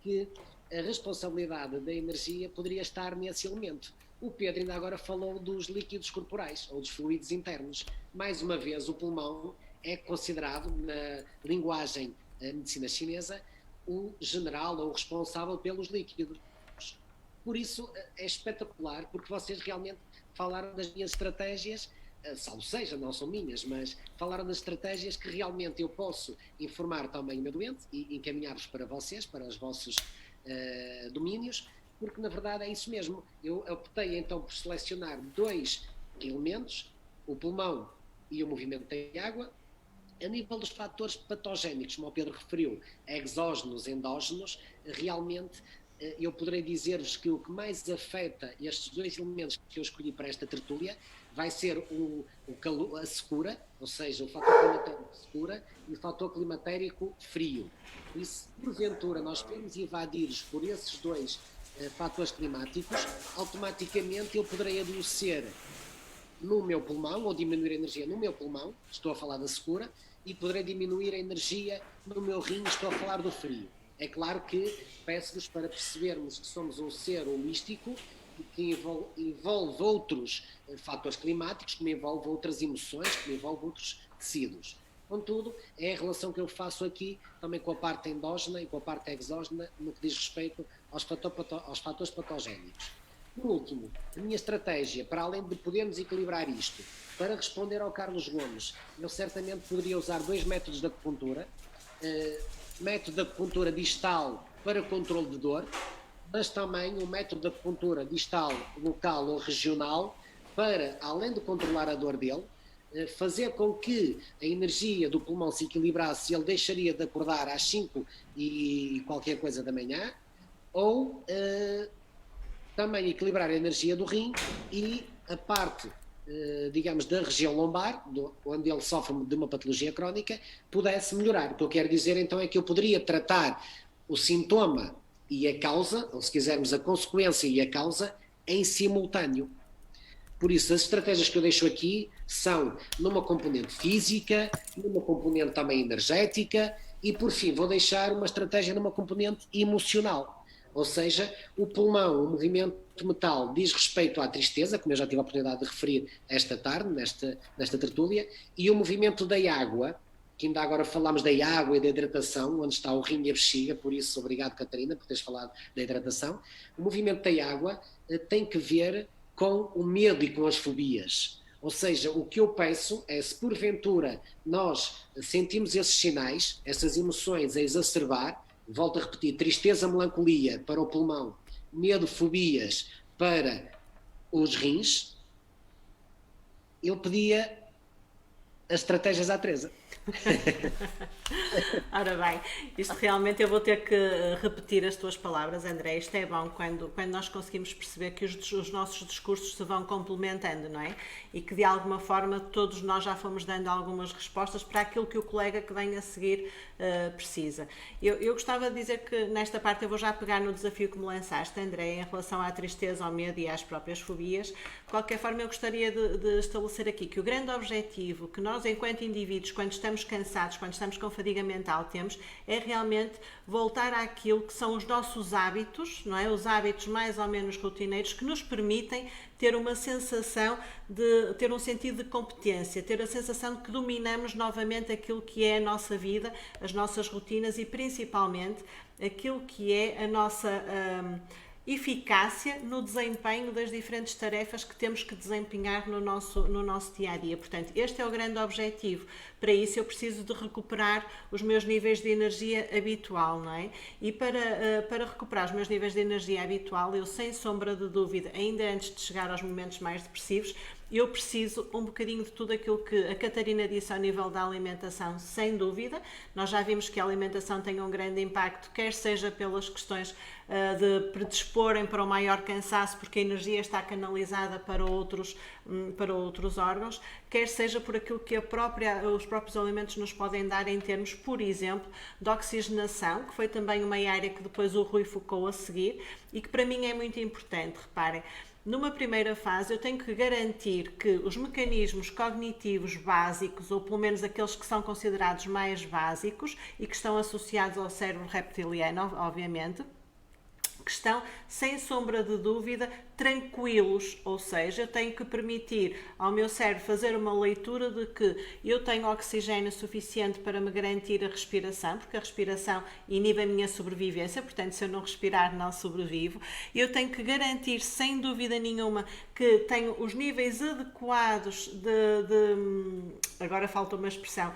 que a responsabilidade da energia poderia estar nesse elemento. O Pedro ainda agora falou dos líquidos corporais, ou dos fluidos internos. Mais uma vez, o pulmão é considerado, na linguagem da medicina chinesa, o general ou o responsável pelos líquidos. Por isso é espetacular, porque vocês realmente falaram das minhas estratégias, salvo seja, não são minhas, mas falaram das estratégias que realmente eu posso informar também o meu doente e encaminhar-vos para vocês, para os vossos domínios, porque na verdade é isso mesmo. Eu optei então por selecionar 2 elementos, o pulmão e o movimento da água. A nível dos fatores patogénicos, como o Pedro referiu, exógenos, endógenos, realmente eu poderei dizer-vos que o que mais afeta estes 2 elementos que eu escolhi para esta tertúlia vai ser a secura, ou seja, o fator climatérico secura e o fator climatérico frio. Por isso, porventura, nós podemos invadidos por esses 2 fatores climáticos, automaticamente eu poderei adoecer no meu pulmão, ou diminuir a energia no meu pulmão, estou a falar da secura, e poderei diminuir a energia no meu rim, estou a falar do frio. É claro que peço-vos para percebermos que somos um ser holístico que envolve outros fatores climáticos, que me envolve outras emoções, que me envolve outros tecidos. Contudo, é a relação que eu faço aqui também com a parte endógena e com a parte exógena no que diz respeito aos fatores patogénicos. Por último, a minha estratégia, para além de podermos equilibrar isto, para responder ao Carlos Gomes, eu certamente poderia usar 2 métodos de acupuntura. Método de acupuntura distal para controle de dor, mas também um método de acupuntura distal local ou regional para, além de controlar a dor dele, fazer com que a energia do pulmão se equilibrasse e ele deixaria de acordar às 5 e qualquer coisa da manhã, ou também equilibrar a energia do rim e a parte, digamos, da região lombar, onde ele sofre de uma patologia crónica, pudesse melhorar. O que eu quero dizer então é que eu poderia tratar o sintoma e a causa, ou se quisermos a consequência e a causa, em simultâneo. Por isso, as estratégias que eu deixo aqui são numa componente física, numa componente também energética e, por fim, vou deixar uma estratégia numa componente emocional. Ou seja, o pulmão, o movimento metal, diz respeito à tristeza, como eu já tive a oportunidade de referir esta tarde, nesta tertúlia, e o movimento da água, que ainda agora falámos da água e da hidratação, onde está o rim e a bexiga, por isso, obrigado, Catarina, por teres falado da hidratação. O movimento da água tem que ver com o medo e com as fobias. Ou seja, o que eu peço é, se porventura nós sentimos esses sinais, essas emoções a exacerbar, volto a repetir, tristeza, melancolia para o pulmão, medo, fobias para os rins, eu pedia as estratégias à Teresa.
Ora bem, isto realmente eu vou ter que repetir as tuas palavras, André. Isto é bom quando nós conseguimos perceber que os nossos discursos se vão complementando, não é? E que de alguma forma todos nós já fomos dando algumas respostas para aquilo que o colega que vem a seguir precisa. Eu gostava de dizer que nesta parte eu vou já pegar no desafio que me lançaste, André, em relação à tristeza, ao medo e às próprias fobias. De qualquer forma, eu gostaria de estabelecer aqui que o grande objetivo que nós, enquanto indivíduos, quando estamos cansados, quando estamos com fadiga mental, temos, é realmente voltar àquilo que são os nossos hábitos, não é? Os hábitos mais ou menos rotineiros que nos permitem ter uma sensação de ter um sentido de competência, ter a sensação de que dominamos novamente aquilo que é a nossa vida, as nossas rotinas e principalmente aquilo que é a nossa eficácia no desempenho das diferentes tarefas que temos que desempenhar no nosso dia-a-dia. Portanto, este é o grande objetivo. Para isso eu preciso de recuperar os meus níveis de energia habitual, não é? E para recuperar os meus níveis de energia habitual, eu sem sombra de dúvida, ainda antes de chegar aos momentos mais depressivos, eu preciso um bocadinho de tudo aquilo que a Catarina disse ao nível da alimentação, sem dúvida. Nós já vimos que a alimentação tem um grande impacto, quer seja pelas questões de predisporem para um maior cansaço, porque a energia está canalizada para outros órgãos, quer seja por aquilo que os próprios alimentos nos podem dar em termos, por exemplo, de oxigenação, que foi também uma área que depois o Rui focou a seguir e que para mim é muito importante. Reparem, numa primeira fase eu tenho que garantir que os mecanismos cognitivos básicos, ou pelo menos aqueles que são considerados mais básicos e que estão associados ao cérebro reptiliano, obviamente, que estão, sem sombra de dúvida, tranquilos, ou seja, eu tenho que permitir ao meu cérebro fazer uma leitura de que eu tenho oxigênio suficiente para me garantir a respiração, porque a respiração inibe a minha sobrevivência, portanto, se eu não respirar, não sobrevivo. Eu tenho que garantir, sem dúvida nenhuma, que tenho os níveis adequados agora falta uma expressão,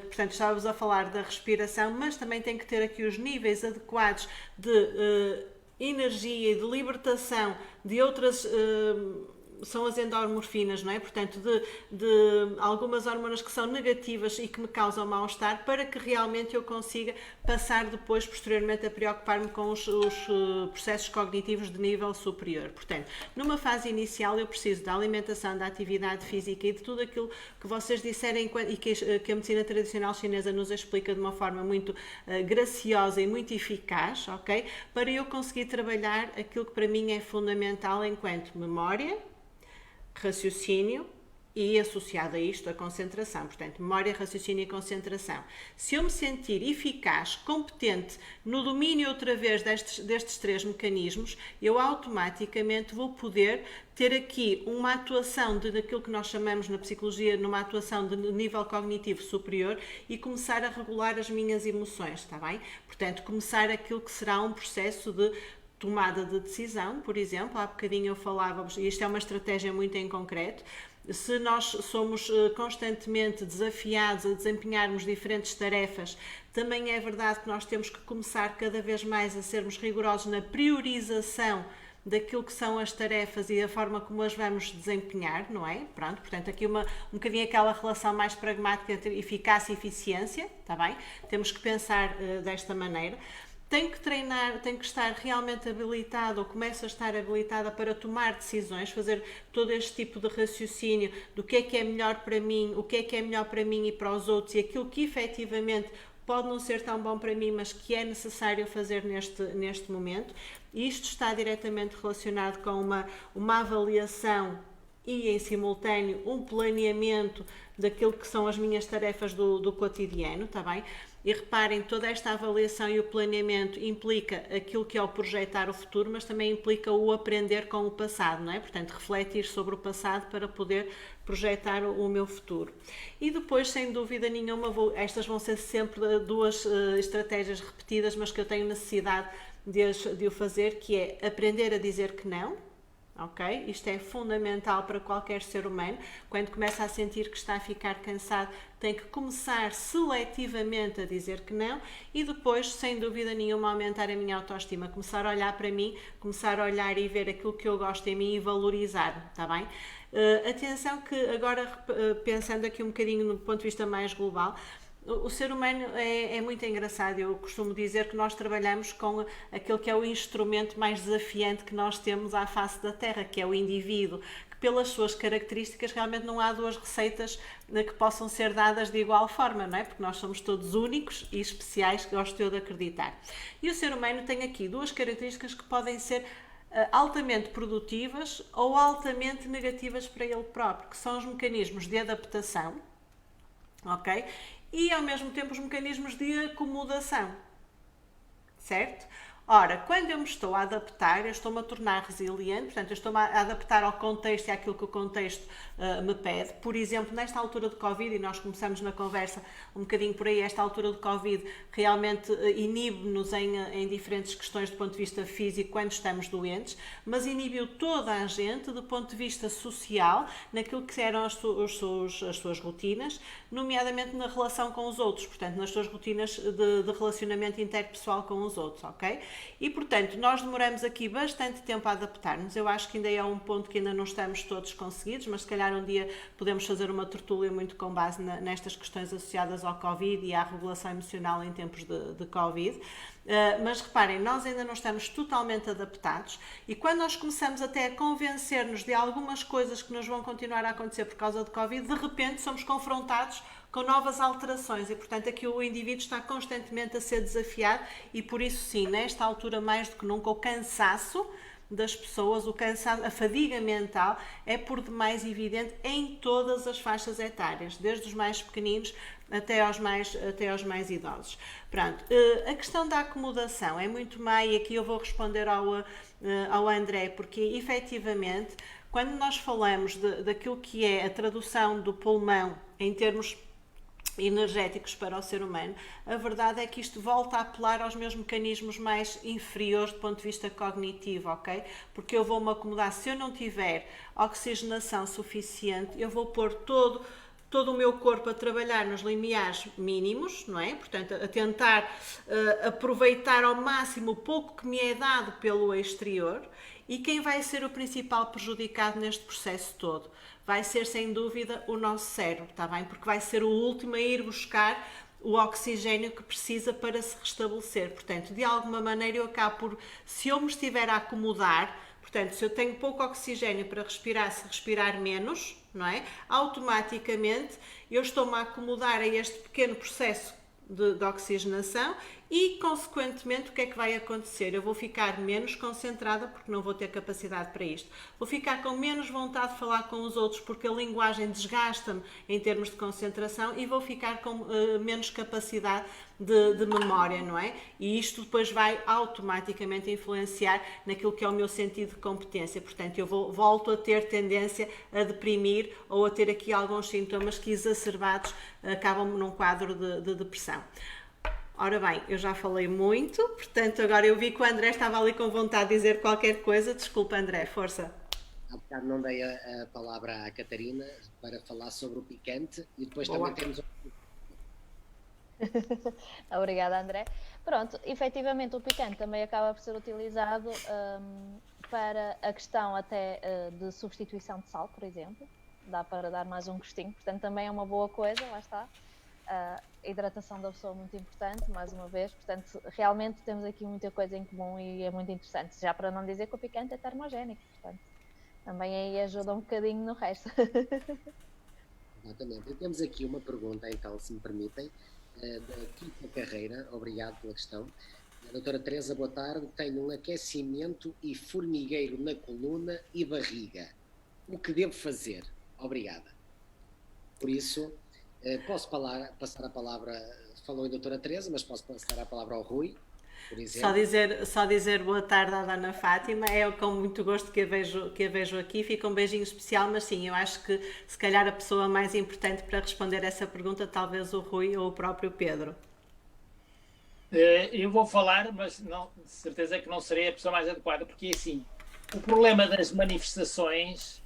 portanto, estávamos a falar da respiração, mas também tenho que ter aqui os níveis adequados de energia e de libertação de outras, são as endorfinas, não é? Portanto, de algumas hormonas que são negativas e que me causam mal-estar, para que realmente eu consiga passar depois, posteriormente, a preocupar-me com os processos cognitivos de nível superior. Portanto, numa fase inicial eu preciso da alimentação, da atividade física e de tudo aquilo que vocês disserem e que a medicina tradicional chinesa nos explica de uma forma muito graciosa e muito eficaz, ok? Para eu conseguir trabalhar aquilo que para mim é fundamental enquanto memória, raciocínio e associado a isto a concentração, portanto, memória, raciocínio e concentração. Se eu me sentir eficaz, competente no domínio outra vez destes três mecanismos, eu automaticamente vou poder ter aqui uma atuação daquilo que nós chamamos na psicologia, numa atuação de nível cognitivo superior e começar a regular as minhas emoções, está bem? Portanto, começar aquilo que será um processo de tomada de decisão, por exemplo, há bocadinho eu falávamos, e isto é uma estratégia muito em concreto, se nós somos constantemente desafiados a desempenharmos diferentes tarefas, também é verdade que nós temos que começar cada vez mais a sermos rigorosos na priorização daquilo que são as tarefas e a forma como as vamos desempenhar, não é? Pronto, portanto, aqui um bocadinho aquela relação mais pragmática entre eficácia e eficiência, está bem? Temos que pensar desta maneira. Tenho que treinar, tenho que estar realmente habilitado, ou começo a estar habilitada para tomar decisões, fazer todo este tipo de raciocínio do que é melhor para mim, o que é melhor para mim e para os outros, e aquilo que efetivamente pode não ser tão bom para mim, mas que é necessário fazer neste momento. E isto está diretamente relacionado com uma avaliação e, em simultâneo, um planeamento daquilo que são as minhas tarefas do cotidiano, está bem? E reparem, toda esta avaliação e o planeamento implica aquilo que é o projetar o futuro, mas também implica o aprender com o passado, não é? Portanto, refletir sobre o passado para poder projetar o meu futuro. E depois, sem dúvida nenhuma, estas vão ser sempre duas estratégias repetidas, mas que eu tenho necessidade de o fazer, que é aprender a dizer que não. Ok? Isto é fundamental para qualquer ser humano. Quando começa a sentir que está a ficar cansado, tem que começar seletivamente a dizer que não e depois, sem dúvida nenhuma, aumentar a minha autoestima. Começar a olhar para mim, começar a olhar e ver aquilo que eu gosto em mim e valorizar, está bem? Atenção que agora, pensando aqui um bocadinho no ponto de vista mais global, o ser humano é muito engraçado. Eu costumo dizer que nós trabalhamos com aquele que é o instrumento mais desafiante que nós temos à face da Terra, que é o indivíduo, que pelas suas características realmente não há duas receitas que possam ser dadas de igual forma, não é? Porque nós somos todos únicos e especiais, gosto eu de acreditar. E o ser humano tem aqui duas características que podem ser altamente produtivas ou altamente negativas para ele próprio, que são os mecanismos de adaptação, ok? E ao mesmo tempo os mecanismos de acomodação, certo? Ora, quando eu me estou a adaptar, eu estou-me a tornar resiliente, portanto, eu estou-me a adaptar ao contexto e àquilo que o contexto me pede. Por exemplo, nesta altura de Covid, e nós começamos na conversa um bocadinho por aí, esta altura de Covid realmente inibe-nos em diferentes questões do ponto de vista físico quando estamos doentes, mas inibiu toda a gente do ponto de vista social, naquilo que eram as suas rotinas, nomeadamente na relação com os outros, portanto, nas suas rotinas de relacionamento interpessoal com os outros, ok? E, portanto, nós demoramos aqui bastante tempo a adaptar-nos. Eu acho que ainda é um ponto que ainda não estamos todos conseguidos, mas se calhar um dia podemos fazer uma tertúlia muito com base nestas questões associadas ao Covid e à regulação emocional em tempos de Covid. Mas reparem, nós ainda não estamos totalmente adaptados e quando nós começamos até a convencer-nos de algumas coisas que nos vão continuar a acontecer por causa de Covid, de repente somos confrontados com novas alterações e, portanto, aqui o indivíduo está constantemente a ser desafiado e por isso sim, nesta altura mais do que nunca, o cansaço das pessoas, o cansaço, a fadiga mental é por demais evidente em todas as faixas etárias, desde os mais pequeninos até aos mais idosos. Pronto, a questão da acomodação é muito má e aqui eu vou responder ao André, porque efetivamente, quando nós falamos daquilo que é a tradução do pulmão em termos energéticos para o ser humano, a verdade é que isto volta a apelar aos meus mecanismos mais inferiores do ponto de vista cognitivo, ok? Porque eu vou-me acomodar, se eu não tiver oxigenação suficiente, eu vou pôr todo o meu corpo a trabalhar nos limiares mínimos, não é? Portanto, a tentar aproveitar ao máximo o pouco que me é dado pelo exterior. E quem vai ser o principal prejudicado neste processo todo? Vai ser, sem dúvida, o nosso cérebro, está bem? Porque vai ser o último a ir buscar o oxigênio que precisa para se restabelecer. Portanto, de alguma maneira eu acabo por, se eu me estiver a acomodar, portanto, se eu tenho pouco oxigênio para respirar, se respirar menos, não é? Automaticamente eu estou-me a acomodar a este pequeno processo de oxigenação e, consequentemente, o que é que vai acontecer? Eu vou ficar menos concentrada porque não vou ter capacidade para isto. Vou ficar com menos vontade de falar com os outros porque a linguagem desgasta-me em termos de concentração e vou ficar com menos capacidade de memória, não é? E isto depois vai automaticamente influenciar naquilo que é o meu sentido de competência. Portanto, eu volto a ter tendência a deprimir ou a ter aqui alguns sintomas que, exacerbados, acabam num quadro de depressão. Ora bem, eu já falei muito, portanto agora eu vi que o André estava ali com vontade de dizer qualquer coisa. Desculpa, André, força.
Há bocado não dei a palavra à Catarina para falar sobre o picante e depois
Boa.
também temos...
Obrigada, André. Pronto, efetivamente o picante também acaba por ser utilizado para a questão até de substituição de sal, por exemplo. Dá para dar mais um gostinho, portanto também é uma boa coisa, lá está. A hidratação da pessoa é muito importante, mais uma vez, portanto realmente temos aqui muita coisa em comum e é muito interessante, já para não dizer que o picante é termogénico, portanto também aí ajuda um bocadinho no resto.
Exatamente, e temos aqui uma pergunta então, se me permitem, da Kika Carreira, obrigado pela questão. A doutora Teresa, boa tarde, tenho um aquecimento e formigueiro na coluna e barriga, o que devo fazer? Obrigada. Por isso, posso passar a palavra, falou a doutora Teresa, mas posso passar a palavra ao Rui, por exemplo.
Só dizer boa tarde à Dona Fátima, é com muito gosto que a vejo aqui, fica um beijinho especial, mas sim, eu acho que se calhar a pessoa mais importante para responder essa pergunta, talvez o Rui ou o próprio Pedro.
Eu vou falar, mas não, de certeza que não serei a pessoa mais adequada, porque assim, o problema das manifestações,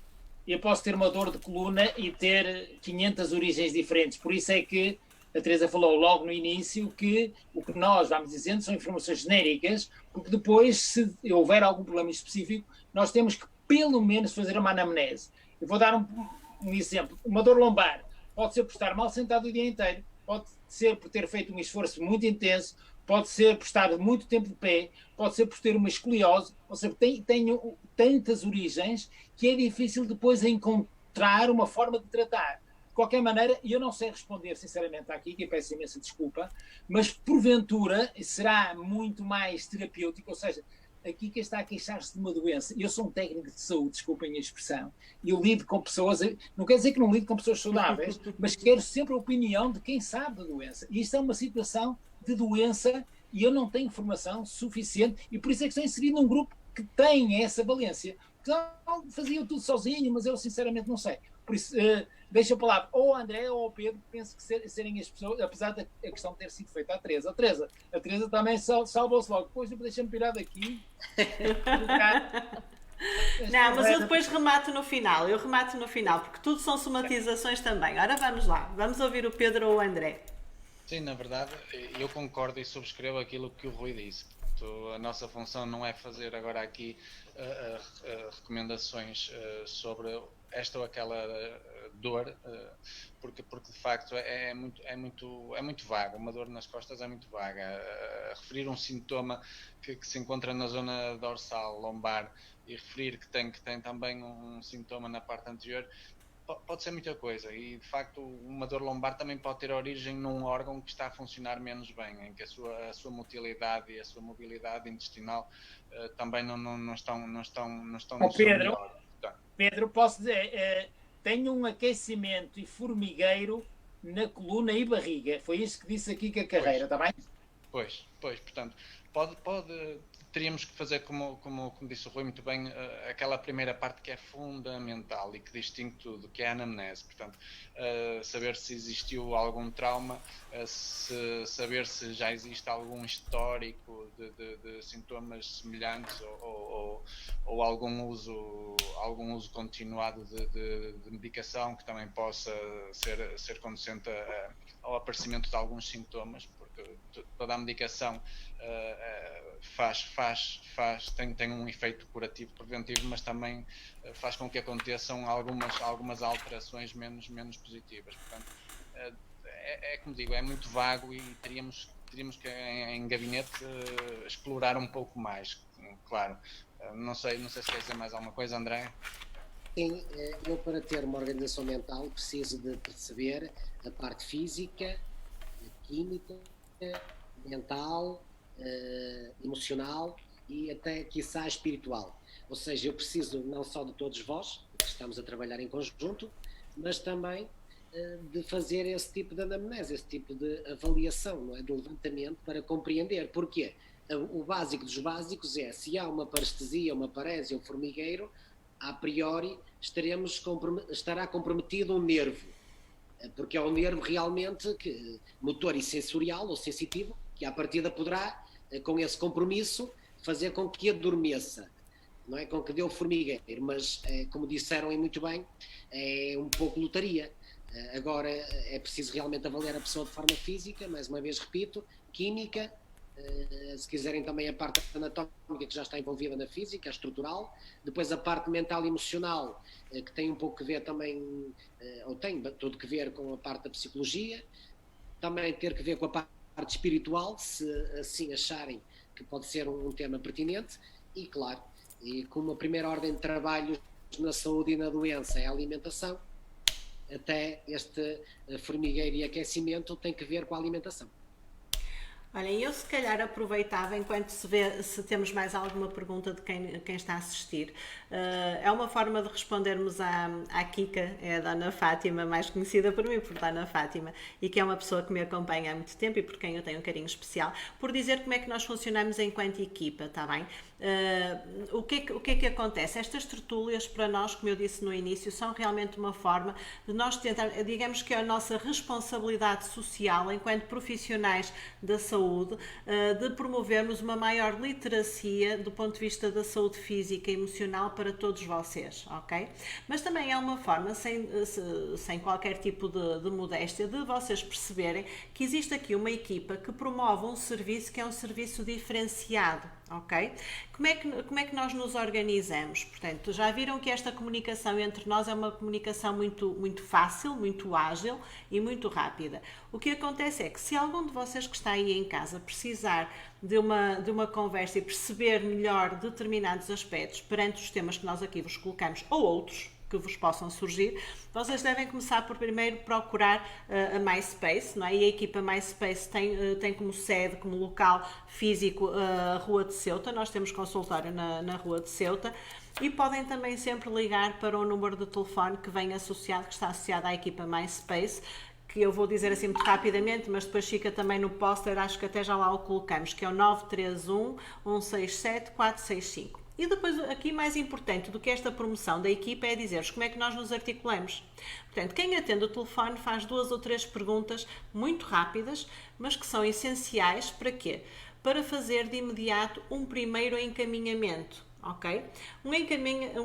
eu posso ter uma dor de coluna e ter 500 origens diferentes, por isso é que a Teresa falou logo no início que o que nós vamos dizendo são informações genéricas, porque depois, se houver algum problema específico, nós temos que pelo menos fazer uma anamnese. Eu vou dar um exemplo. Uma dor lombar pode ser por estar mal sentado o dia inteiro, pode ser por ter feito um esforço muito intenso, pode ser por estar muito tempo de pé, pode ser por ter uma escoliose, ou seja, tenho tantas origens que é difícil depois encontrar uma forma de tratar. De qualquer maneira, eu não sei responder sinceramente aqui, que peço imensa desculpa, mas porventura será muito mais terapêutico, ou seja, aqui quem está a queixar-se de uma doença, eu sou um técnico de saúde, desculpem a expressão, eu lido com pessoas, não quer dizer que não lido com pessoas saudáveis, mas quero sempre a opinião de quem sabe da doença. E isto é uma situação de doença e eu não tenho informação suficiente e por isso é que estou inserido num grupo que tem essa valência. Então, fazia tudo sozinho, mas eu sinceramente não sei. Por isso, deixo a palavra ou ao André ou ao Pedro, penso que serem as pessoas, apesar da questão ter sido feita à Teresa. A Teresa também salvou-se logo. Depois deixa-me pirar daqui.
Não, mas eu depois remato no final, porque tudo são somatizações também. Ora, vamos lá, vamos ouvir o Pedro ou o André.
Sim, na verdade, eu concordo e subscrevo aquilo que o Rui disse. portanto a nossa função não é fazer agora aqui recomendações sobre esta ou aquela dor, porque de facto é muito vago. Uma dor nas costas é muito vaga. Referir um sintoma que se encontra na zona dorsal, lombar, e referir que tem também um sintoma na parte anterior, pode ser muita coisa, e de facto uma dor lombar também pode ter origem num órgão que está a funcionar menos bem, em que a sua motilidade e a sua mobilidade intestinal também não estão no seu melhor.
Pedro, posso dizer, tenho um aquecimento e formigueiro na coluna e barriga, foi isso que disse aqui que a carreira, está bem?
Pois, portanto, teríamos que fazer, como disse o Rui muito bem, aquela primeira parte que é fundamental e que distingue tudo, que é a anamnese. Portanto, saber se existiu algum trauma, saber se já existe algum histórico de sintomas semelhantes ou algum uso continuado de medicação que também possa ser conducente ao aparecimento de alguns sintomas, porque toda a medicação tem um efeito curativo, preventivo, mas também faz com que aconteçam algumas alterações menos positivas. Portanto, como digo, é muito vago e teríamos que em gabinete explorar um pouco mais, claro. Não sei se quer dizer mais alguma coisa, André?
Sim, eu para ter uma organização mental preciso de perceber a parte física, química, mental, emocional e até, quiçá, espiritual. Ou seja, eu preciso não só de todos vós, que estamos a trabalhar em conjunto, mas também de fazer esse tipo de anamnese, esse tipo de avaliação, não é? De levantamento para compreender. Porquê? O básico dos básicos é, se há uma parestesia, uma parésia, um formigueiro, a priori estará comprometido um nervo, porque é um nervo realmente motor e sensorial ou sensitivo, que à partida poderá, com esse compromisso, fazer com que adormeça, não é? Com que dê o formigueiro, mas, como disseram e muito bem, é um pouco lotaria. Agora é preciso realmente avaliar a pessoa de forma física, mais uma vez repito, química, se quiserem também a parte anatómica que já está envolvida na física, a estrutural, depois a parte mental e emocional, que tem um pouco que ver também, ou tem tudo que ver com a parte da psicologia, também ter que ver com a parte espiritual, se assim acharem que pode ser um tema pertinente, e claro, e como a primeira ordem de trabalho na saúde e na doença é a alimentação, até este formigueiro e aquecimento tem que ver com a alimentação.
Olhem, eu se calhar aproveitava, enquanto se temos mais alguma pergunta de quem está a assistir, é uma forma de respondermos à Kika, é a Dona Fátima, mais conhecida por mim por Dona Fátima, e que é uma pessoa que me acompanha há muito tempo e por quem eu tenho um carinho especial, por dizer como é que nós funcionamos enquanto equipa, está bem? O que é que acontece? Estas tertúlias, para nós, como eu disse no início, são realmente uma forma de nós tentar, digamos que é a nossa responsabilidade social, enquanto profissionais da saúde, de promovermos uma maior literacia do ponto de vista da saúde física e emocional para todos vocês, ok? Mas também é uma forma, sem qualquer tipo de modéstia, de vocês perceberem que existe aqui uma equipa que promove um serviço que é um serviço diferenciado, ok? Como é que nós nos organizamos? Portanto, já viram que esta comunicação entre nós é uma comunicação muito fácil, muito ágil e muito rápida. O que acontece é que se algum de vocês que está aí em casa precisar de uma conversa e perceber melhor determinados aspectos perante os temas que nós aqui vos colocamos, ou outros que vos possam surgir, vocês devem começar por primeiro procurar a MySpace, não é? E a equipa MySpace tem como sede, como local físico a Rua de Ceuta. Nós temos consultório na Rua de Ceuta e podem também sempre ligar para o número de telefone que está associado à equipa MySpace, que eu vou dizer assim muito rapidamente, mas depois fica também no póster, acho que até já lá o colocamos, que é o 931 167 465. E depois, aqui mais importante do que esta promoção da equipa é dizer-vos como é que nós nos articulamos. Portanto, quem atende o telefone faz 2 ou 3 perguntas muito rápidas, mas que são essenciais para quê? Para fazer de imediato um primeiro encaminhamento. Ok? Um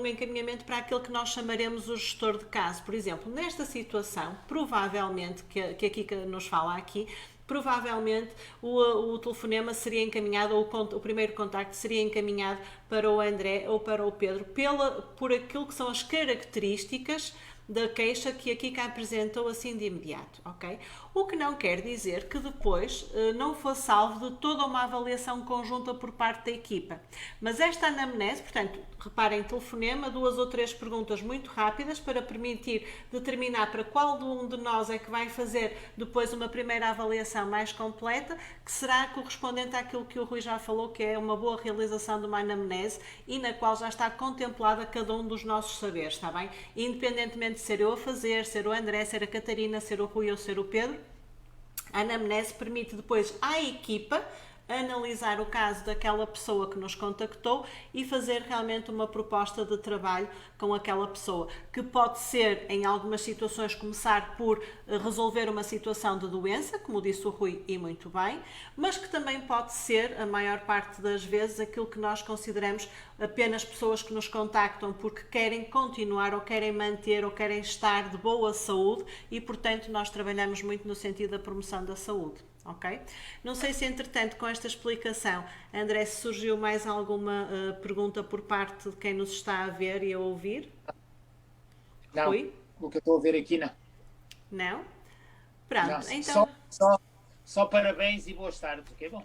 encaminhamento para aquilo que nós chamaremos o gestor de caso. Por exemplo, nesta situação, provavelmente, que a Kika nos fala aqui, provavelmente o telefonema seria encaminhado, ou o primeiro contacto seria encaminhado para o André ou para o Pedro, por aquilo que são as características da queixa que a Kika apresentou assim de imediato, ok? O que não quer dizer que depois não fosse salvo de toda uma avaliação conjunta por parte da equipa. Mas esta anamnese, portanto, reparem, telefonema, 2 ou 3 perguntas muito rápidas para permitir determinar para qual de um de nós é que vai fazer depois uma primeira avaliação mais completa, que será correspondente àquilo que o Rui já falou, que é uma boa realização de uma anamnese e na qual já está contemplada cada um dos nossos saberes, está bem? Independentemente de ser eu a fazer, ser o André, ser a Catarina, ser o Rui ou ser o Pedro, a anamnese permite depois à equipa analisar o caso daquela pessoa que nos contactou e fazer realmente uma proposta de trabalho com aquela pessoa, que pode ser, em algumas situações, começar por resolver uma situação de doença, como disse o Rui, e muito bem, mas que também pode ser, a maior parte das vezes, aquilo que nós consideramos apenas pessoas que nos contactam porque querem continuar ou querem manter ou querem estar de boa saúde e, portanto, nós trabalhamos muito no sentido da promoção da saúde. Ok? Não sei se, entretanto, com esta explicação, André, se surgiu mais alguma pergunta por parte de quem nos está a ver e a ouvir?
Não,
Rui?
o que eu estou a ver aqui não.
Não? Pronto,
Não,
então...
só parabéns e boas tardes, ok? Bom.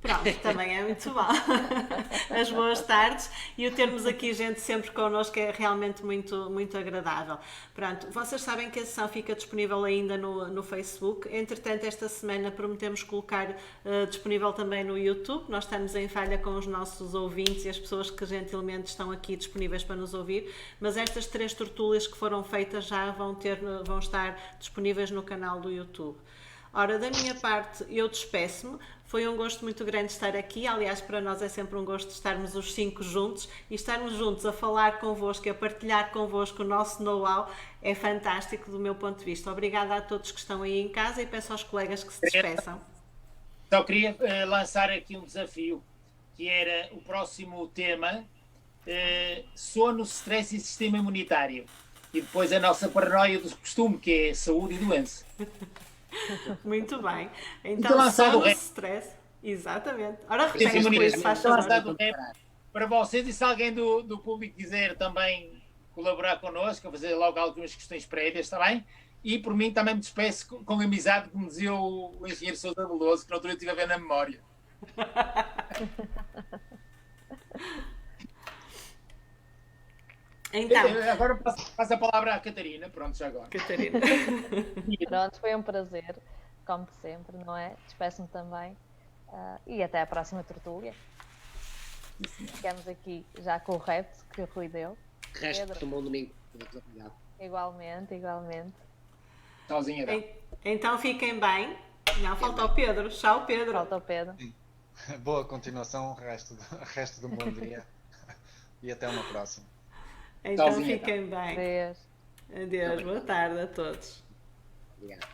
Pronto, também é muito bom. As boas tardes e o termos aqui gente sempre connosco é realmente muito, muito agradável. Pronto, vocês sabem que a sessão fica disponível ainda no Facebook. Entretanto, esta semana prometemos colocar disponível também no YouTube. Nós estamos em falha com os nossos ouvintes e as pessoas que gentilmente estão aqui disponíveis para nos ouvir, mas estas 3 tertúlias que foram feitas já vão estar disponíveis no canal do YouTube. Ora, da minha parte, eu despeço-me. Foi um gosto muito grande estar aqui. Aliás, para nós é sempre um gosto estarmos os 5 juntos e estarmos juntos a falar convosco, a partilhar convosco o nosso know-how. É fantástico do meu ponto de vista. Obrigada a todos que estão aí em casa e peço aos colegas que se despeçam.
Só queria lançar aqui um desafio, que era o próximo tema, sono, stress e sistema imunitário. E depois a nossa paranoia do costume, que é saúde e doença.
Muito bem. Então, sono, stress. Exatamente. Ora, repete por isso, faz favor.
Para vocês, e se alguém do público quiser também colaborar connosco, fazer logo algumas questões prévias, está bem? E por mim também me despeço com amizade, como dizia o engenheiro Sousa Veloso, que na altura estive a ver na memória.
Então.
Agora passo a palavra à Catarina. Pronto, já agora.
Catarina.
Pronto, foi um prazer, como sempre, não é? Despeço-me também. E até à próxima tertúlia. Ficamos aqui já com o repto que o Rui deu.
Resto do bom domingo. Muito obrigado.
Igualmente, igualmente.
Tchauzinho.
Então fiquem bem. Não, falta o Pedro. Tchau, Pedro.
Falta o Pedro.
Boa continuação, resto do bom dia. E até uma próxima.
Então fiquem bem.
Adeus.
Adeus. Boa tarde a todos.
Obrigado.